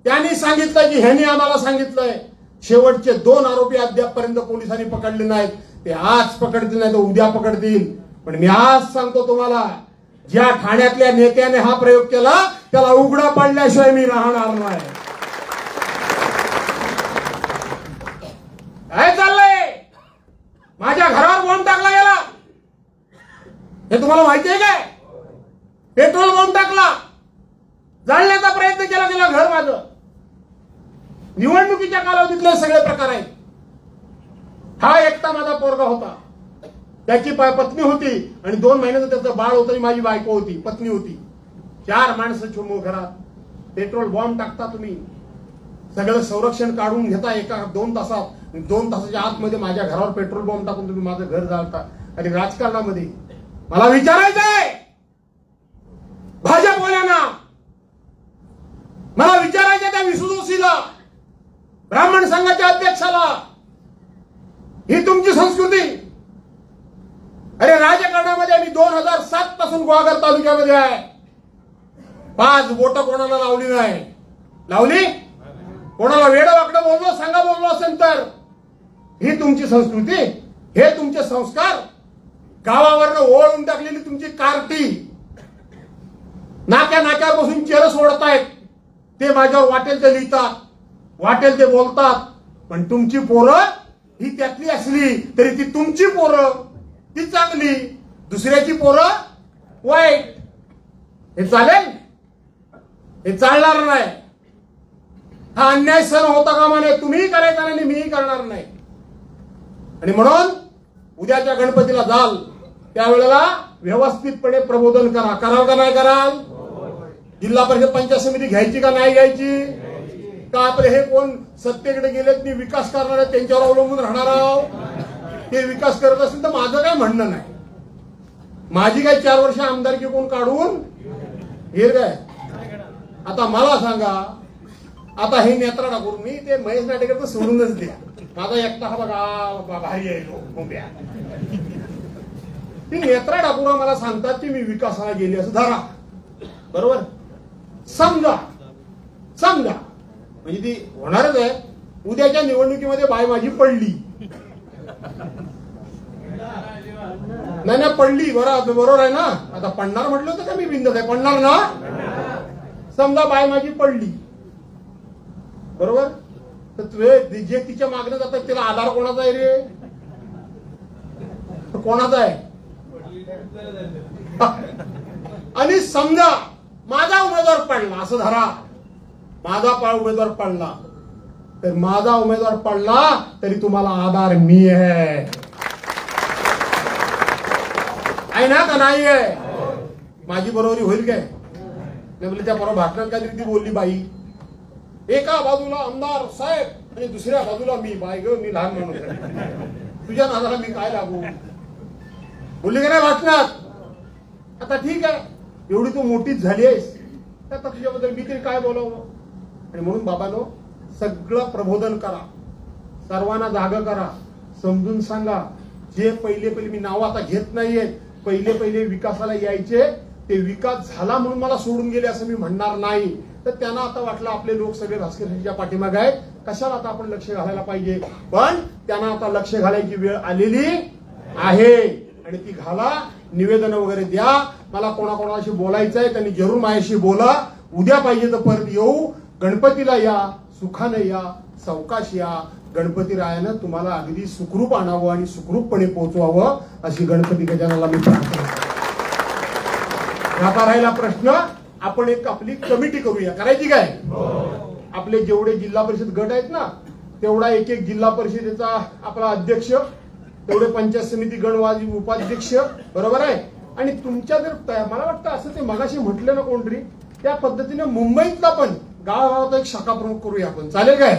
त्यांनी सांगितलं की ह्यांनी आम्हाला सांगितलंय. शेवटचे 2 आरोपी अद्यापपर्यंत पोलिसांनी पकडले नाहीत. ते आज पकडतील नाही तर उद्या पकडतील. पण मी आज सांगतो तुम्हाला, ज्या ठाण्यातल्या नेत्याने हा प्रयोग केला त्याला उघडा पाडल्याशिवाय मी राहणार नाही. काय चाललंय? माझ्या घरावर बॉम्ब टाकला गेला, हे तुम्हाला माहिती आहे काय? पेट्रोल बॉम्ब टाकला, जाळण्याचा प्रयत्न केला गेला घर माझं. निवडणुकीच्या कालावधीतले सगळे प्रकार आहेत. हा एकटा माझा पोरगा होता, त्याची पत्नी होती आणि 2 महिन्याचं त्याचं बाळ होतं. माझी बायको होती, पत्नी होती. 4 माणसं घरात. पेट्रोल बॉम्ब टाकता तुम्ही, सगळं संरक्षण काढून घेता 1-2 तासात. 2 तासाच्या आतमध्ये माझ्या घरावर पेट्रोल बॉम्ब टाकून तुम्ही माझं घर जाळता. आणि राजकारणामध्ये मला विचारायचंय भाजपवाल्यांना, मला विचारायचं त्या विसू जोशीला, ब्राह्मण संघाच्या अध्यक्षाला, ही तुमची संस्कृती? अरे राजकारणामध्ये मी 2007 पासून गुहागर तालुक्यामध्ये आहे. 5 बोट कोणाला लावली नाही. लावली? कोणाला वेडवाकडं बोललो सांगा, बोललो असेल तर? ही तुमची संस्कृती, हे तुमचे संस्कार? गावावरनं ओळून टाकलेली तुमची कार्टी, नाक्यावर बसून चेर सोडतायत. ते माझ्यावर वाटेल ते लिहितात, वाटेल ते बोलतात. पण तुमची पोरं ही त्यातली असली तरी ती तुमची पोरं ती चांगली, दुसऱ्याची पोरं वाईट. हे चालेल? हे चालणार नाही. हा अन्याय सहन होता कामा नये. तुम्हीही करायचा नाही, मीही करणार नाही. आणि म्हणून उद्याच्या गणपतीला जाल त्यावेळेला व्यवस्थितपणे प्रबोधन करा. कराल का नाही कराल? जिल्हा परिषद पंचायत समिती घ्यायची का नाही घ्यायची? का आपले हे कोण सत्तेकडे गेलेत मी विकास करणार आहे त्यांच्यावर अवलंबून राहणार आहोत? ते विकास करत असेल तर माझं काय म्हणणं नाही. माझी काही 4 वर्ष आमदारकी कोण काढून घेर काय? आता मला सांगा, आता हे नेत्रा ठाकूर, मी ते महेश नाटेकर तर सोडूनच द्या, माझा एकटा हा बघा भारी आहे मुंब्या. ती नेत्रा ठाकूर मला सांगतात की मी विकासाला गेली असं धरा, बरोबर? समजा म्हणजे ती होणारच आहे. उद्याच्या निवडणुकीमध्ये बाय माझी पडली, नाही पडली, बरोबर आहे ना? आता पडणार म्हटलं होतं का मी? बिंदत आहे, पडणार ना? समजा बाय माझी पडली, बरोबर? तर जे तिच्या मागणं जातात त्याला आधार कोणाचा आहे रे? कोणाचा आहे? आणि समजा माझा उमेदवार पडला असं धरा, माझा उमेदवार पडला, तर माझा उमेदवार पडला तरी तुम्हाला आधार मी आहे ना का नाही आहे? माझी बरोबरी होईल काय? त्या परवा भाषणात काहीतरी ती बोलली बाई, एका बाजूला आमदार साहेब आणि दुसऱ्या बाजूला मी. बाय ग, मी लहान माणूस आहे, तुझ्या नादाला मी काय लागू? बोलली का नाही भाषणात? आता ठीक आहे, एवढी तू मोठीच झाली आहेस, आता तुझ्याबद्दल मी तरी काय बोलावं? आणि म्हणून बाबांनो, सगळं प्रबोधन करा, सर्वांना जागा करा, समजून सांगा. जे पहिले मी नाव आता घेत नाहीये, पहिले विकासाला यायचे, ते विकास झाला म्हणून मला सोडून गेले असं मी म्हणणार नाही. तर त्यांना आता वाटलं आपले लोक सगळे भास्करजीच्या पाठीमागे आहेत, कशाला आता आपण लक्ष घालायला पाहिजे. पण त्यांना आता लक्ष घालायची वेळ आलेली आहे आणि ती घाला. निवेदन वगैरे द्या, मला कोणाकोणाशी बोलायचं आहे त्यांनी जरूर माझ्याशी बोला. उद्या पाहिजे तर परत येऊ. गणपतीला या, सुखाने या, सावकाश या. गणपती रायानं तुम्हाला अगदी सुखरूप आणावं आणि सुखरूपपणे पोहोचवावं अशी गणपती गजाननाला मी प्रार्थना करतो. आता राहिला प्रश्न, आपण एक आपली कमिटी करूया, करायची काय? आपले जेवढे जिल्हा परिषद गट आहेत ना, तेवढा एक जिल्हा परिषदेचा आपला अध्यक्ष, तेवढे पंचायत समिती गणवादी उपाध्यक्ष, बरोबर आहे? आणि तुमच्या जर मला वाटतं असं ते मगाशी म्हटलं ना कोणतरी, त्या पद्धतीने मुंबईतला पण गावागावात एक शाखा प्रमुख करूया आपण, चालेल काय?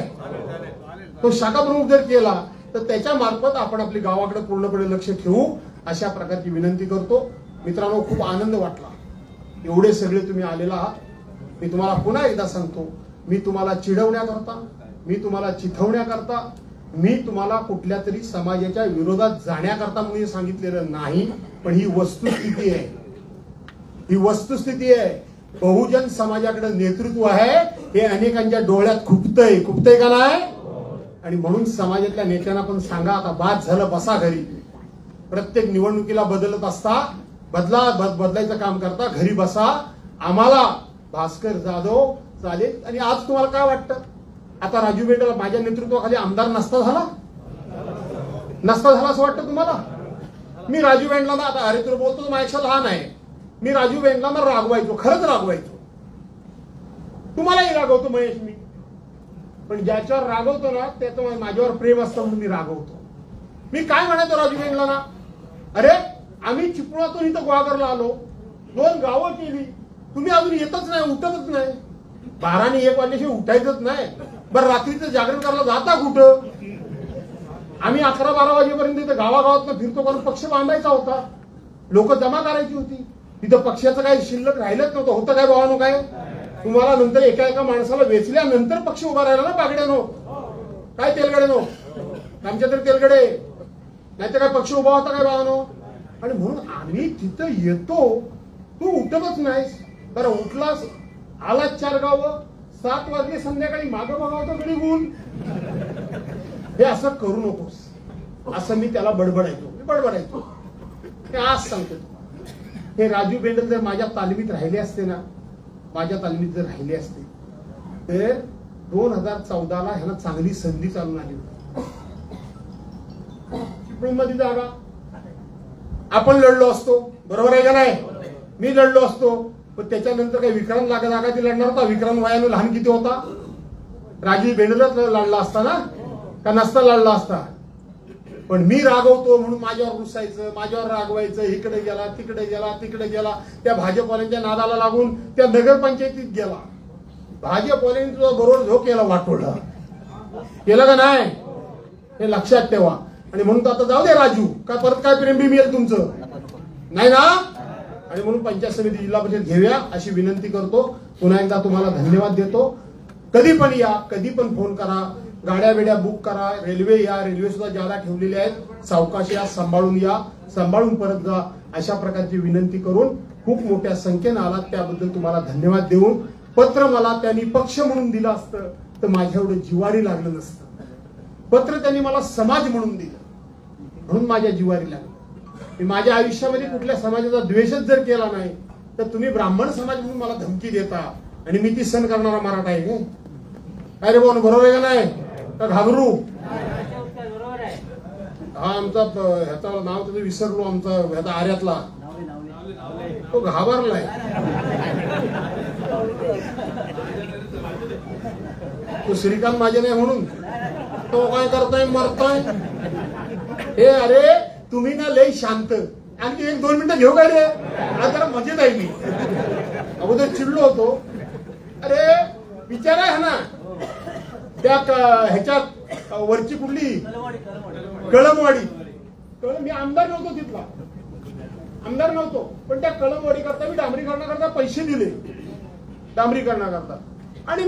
तो शाखा प्रमुख जर केला तर त्याच्या मार्फत आपण आपली गावाकडे पूर्णपणे लक्ष ठेवू, अशा प्रकारची विनंती करतो. मित्रांनो, खूप आनंद वाटला, एवढे सगळे तुम्ही आलेला आहात. मी तुम्हाला पुन्हा एकदा सांगतो, मी तुम्हाला चिडवण्याकरता, मी तुम्हाला चिथवण्याकरता, मी तुम्हाला कुठल्या तरी समाजाच्या विरोधात जाण्याकरता मी सांगितलेलं नाही. पण ही वस्तुस्थिती आहे, ही वस्तुस्थिती आहे. बहुजन समाजाकडे नेतृत्व आहे, हे अनेकांच्या डोळ्यात खुपतंय का नाही? आणि म्हणून समाजातल्या नेत्यांना पण सांगा, आता बाद झालं, बसा घरी. प्रत्येक निवडणुकीला बदलत असता, बदलायचं काम करता, घरी बसा. आम्हाला भास्कर जाधव चालेल. आणि आज तुम्हाला काय वाटतं, आता राजू बेंडला माझ्या नेतृत्वाखाली आमदार नसता झाला असं वाटतं तुम्हाला? मी राजू बेंडला ना, आता अरे तुला बोलतो माझ्यापेक्षा लहान आहे, मी राजू बेंडला ना रागवायचो, खरंच रागवायचो. तुम्हालाही रागवतो महेश मी, पण ज्याच्यावर रागवतो ना त्याचं माझ्यावर प्रेम असतं म्हणून मी रागवतो. मी काय म्हणायचो राजू बेंडला ना, अरे आम्ही चिपळूणातून इथं गुहागरला आलो, 2 गावं केली, तुम्ही अजून येतच नाही, उठतच नाही. 12 आणि 1 वाजल्याशिवाय उठायचंच नाही. बरं, रात्रीचं जागरण करायला जाता कुठं? आम्ही 11-12 वाजेपर्यंत इथं गावागावात फिरतो, कारण पक्ष बांधायचा होता, लोक जमा करायची होती. तिथं पक्षाचं काही शिल्लक राहिलंच नव्हतं. होतं काय भावानो? काय तुम्हाला नंतर एका माणसाला वेचल्यानंतर पक्ष उभा राहिला ना बागड्यानो, काय तेलगडे नो, आमच्या तरी तेलगडे, नाहीतर काय पक्ष उभा होता काय भावानो? आणि म्हणून आम्ही तिथं येतो, तू उठतच नाहीस. बरं, उठलास, आला 4 गावं, 7 वाजले संध्याकाळी मागं बघावतो गडी गुण. हे असं करू नकोस, असं मी त्याला बडबडायचो. हे आज सांगतो, हे राजू बेंडल जर माझ्या तालमीत राहिले असते ना, तर 2014ला ह्याला चांगली संधी चालून आली होती. चिपळूणमध्ये जागा आपण लढलो असतो, बरोबर आहे का नाही? मी लढलो असतो, पण त्याच्यानंतर काही विक्रांत जागा ती लढणार होता. विक्रांत वयानं लहान किती होता? राजू बेंडलच लढला असता ना, का नसता लढला असता? पण मी रागवतो म्हणून माझ्यावर रुसायचं, माझ्यावर रागवायचं, इकडे गेला, तिकडे गेला. त्या भाजपवाल्यांच्या नादाला लागून त्या नगरपंचायतीत गेला. भाजपवाल्यांनी तुझा बरोबर झोक केला, वाटोळा केलं का नाही? हे लक्षात ठेवा. आणि म्हणून तर आता जाऊ दे राजू, का परत काय प्रेम बी मिळेल तुमचं? नाही ना? आणि म्हणून पंचायत समिती जिल्हा परिषद घेऊया अशी विनंती करतो. पुन्हा एकदा तुम्हाला धन्यवाद देतो. कधी पण या, कधी पण फोन करा, गाड्या बिड्या बुक करा, रेल्वे या, रेल्वे सुद्धा ज्यादा ठेवलेल्या आहेत, सावकाश या, सांभाळून परत जा, अशा प्रकारची विनंती करून खूप मोठ्या संख्येनं आलात त्याबद्दल तुम्हाला धन्यवाद देऊन, पत्र मला त्यांनी पक्ष म्हणून दिलं असतं तर माझ्या एवढं जिवारी लागलं नसतं. पत्र त्यांनी मला समाज म्हणून दिलं म्हणून माझ्या जिवारी लागलं. मी माझ्या आयुष्यामध्ये कुठल्या समाजाचा द्वेषच जर केला नाही तर तुम्ही ब्राह्मण समाज म्हणून मला धमकी देता आणि मी ती सहन करणारा मराठा आहे. काय रे बोन, बरोबर आहे का नाही? का घाबरू? हा आमचा ह्याचा नाव तुम्ही विसरलो, आमचा ह्याचा आर्यातला तो घाबरलाय. तो श्रीकांत माझे नाही म्हणून तो काय करताय, मरताय. हे अरे तुम्ही ना लय शांत, आणखी 1-2 मिनिटं घेऊ काय रे? आज जरा मजेत आहे मी. अगोदर चिडलो होतो. अरे विचार आहे ना त्या ह्याच्यात वरची कुठली कळमवाडी, मी आमदार नव्हतो, तिथला आमदार नव्हतो, पण त्या कळमवाडी करता मी डांबरीकरणाकरता पैसे दिले, डांबरीकरणाकरता. आणि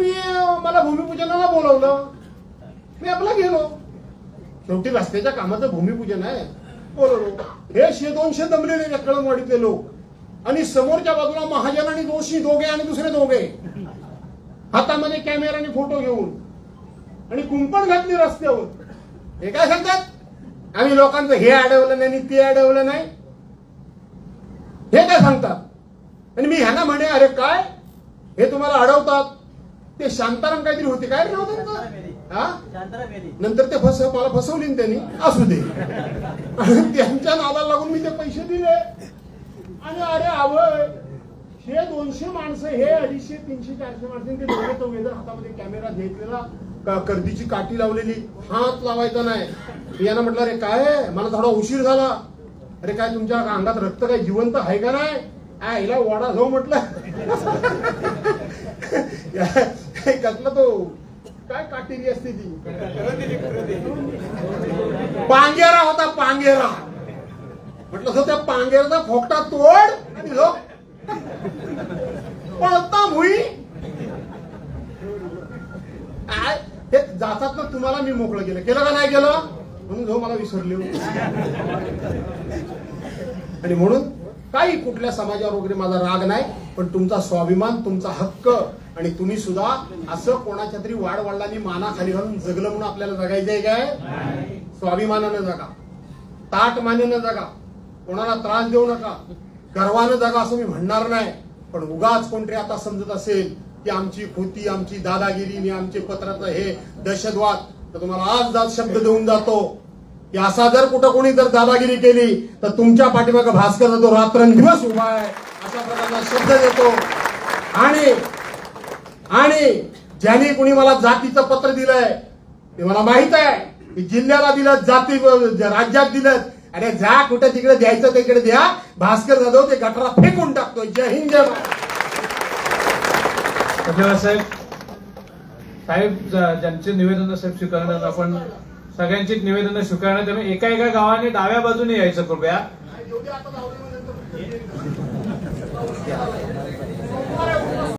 मला भूमिपूजनाला बोलवलं, मी आपला गेलो. शेवटी रस्त्याच्या कामाचं भूमिपूजन आहे, बोलवलो. हे 100-200 दमलेले कळमवाडीतले लोक आणि समोरच्या बाजूला महाजन आणि दोषी दोघे आणि दुसरे दोघे हातामध्ये कॅमेराने फोटो घेऊन आणि कुंपण घातली रस्त्यावर. हे काय सांगतात, आम्ही लोकांचं हे अडवलं नाही ते अडवलं नाही, हे काय सांगतात. आणि मी ह्यांना म्हणे अरे काय हे तुम्हाला अडवतात, ते शांताराम काहीतरी होते, काय नव्हतं नंतर ते मला फसवली त्यांनी, असू दे. त्यांच्या नादाला लागून मी ते पैसे दिले. आणि अरे आवय 100-200 माणसं, हे 250-300-400 माणसं, ते दोघे जर हातामध्ये कॅमेरा घेतलेला, कर्दीची काठी लावलेली, हात लावायचा नाही. यांना म्हटलं अरे काय, मला थोडा उशीर झाला. अरे काय तुमच्या अंगात रक्त काय जिवंत आहे का नाही? हिला वाडा जाऊ म्हटलं. कसला तो काय काटेरी असते ती, पांगेरा होता, पांगेरा. म्हटलं असं त्या पांगेराचा फोकटा तोड आणि लोक पळता भुई. हे जातात ना, तुम्हाला मी मोकळं केलं का नाही केलं म्हणून जो मला विसरले. आणि म्हणून काही कुठल्या समाजावर वगैरे माझा राग नाही, पण तुमचा स्वाभिमान, तुमचा हक्क, आणि तुम्ही सुद्धा असं कोणाच्या तरी वाडवडिलांनी मानाखाली घालून जगलं म्हणून आपल्याला जगायचंय काय? स्वाभिमानानं जगा, ताट मानेनं जगा, कोणाला त्रास देऊ नका, गर्वानं जगा असं मी म्हणणार नाही. पण उगाच कोणतरी आता समजत असेल की आमची खोती, आमची दादागिरी आणि आमचे पत्राचं हे दहशतवाद, तर तुम्हाला आज जात शब्द देऊन जातो की असा जर कुठं कोणी जर दादागिरी केली तर तुमच्या पाठीमागे भास्कर तो रात्रंदिवस उभा आहे, अशा प्रकारचा शब्द देतो. आणि ज्यांनी कुणी मला जातीचं पत्र दिलंय ते मला माहित आहे की जिल्ह्याला दिलं, जाती राज्यात दिलं. अरे जा कुठे तिकडे द्यायचं तिकडे द्या. भास्कर जाधव ते गटारा फेकून टाकतो. जय हिंद, जय महाराष्ट्र. धन्यवाद साहेब. साहेब ज्यांचे निवेदन साहेब स्वीकारण्यात, आपण सगळ्यांची निवेदन स्वीकारण्यात, एका गावाने डाव्या बाजूने यायचं कृपया.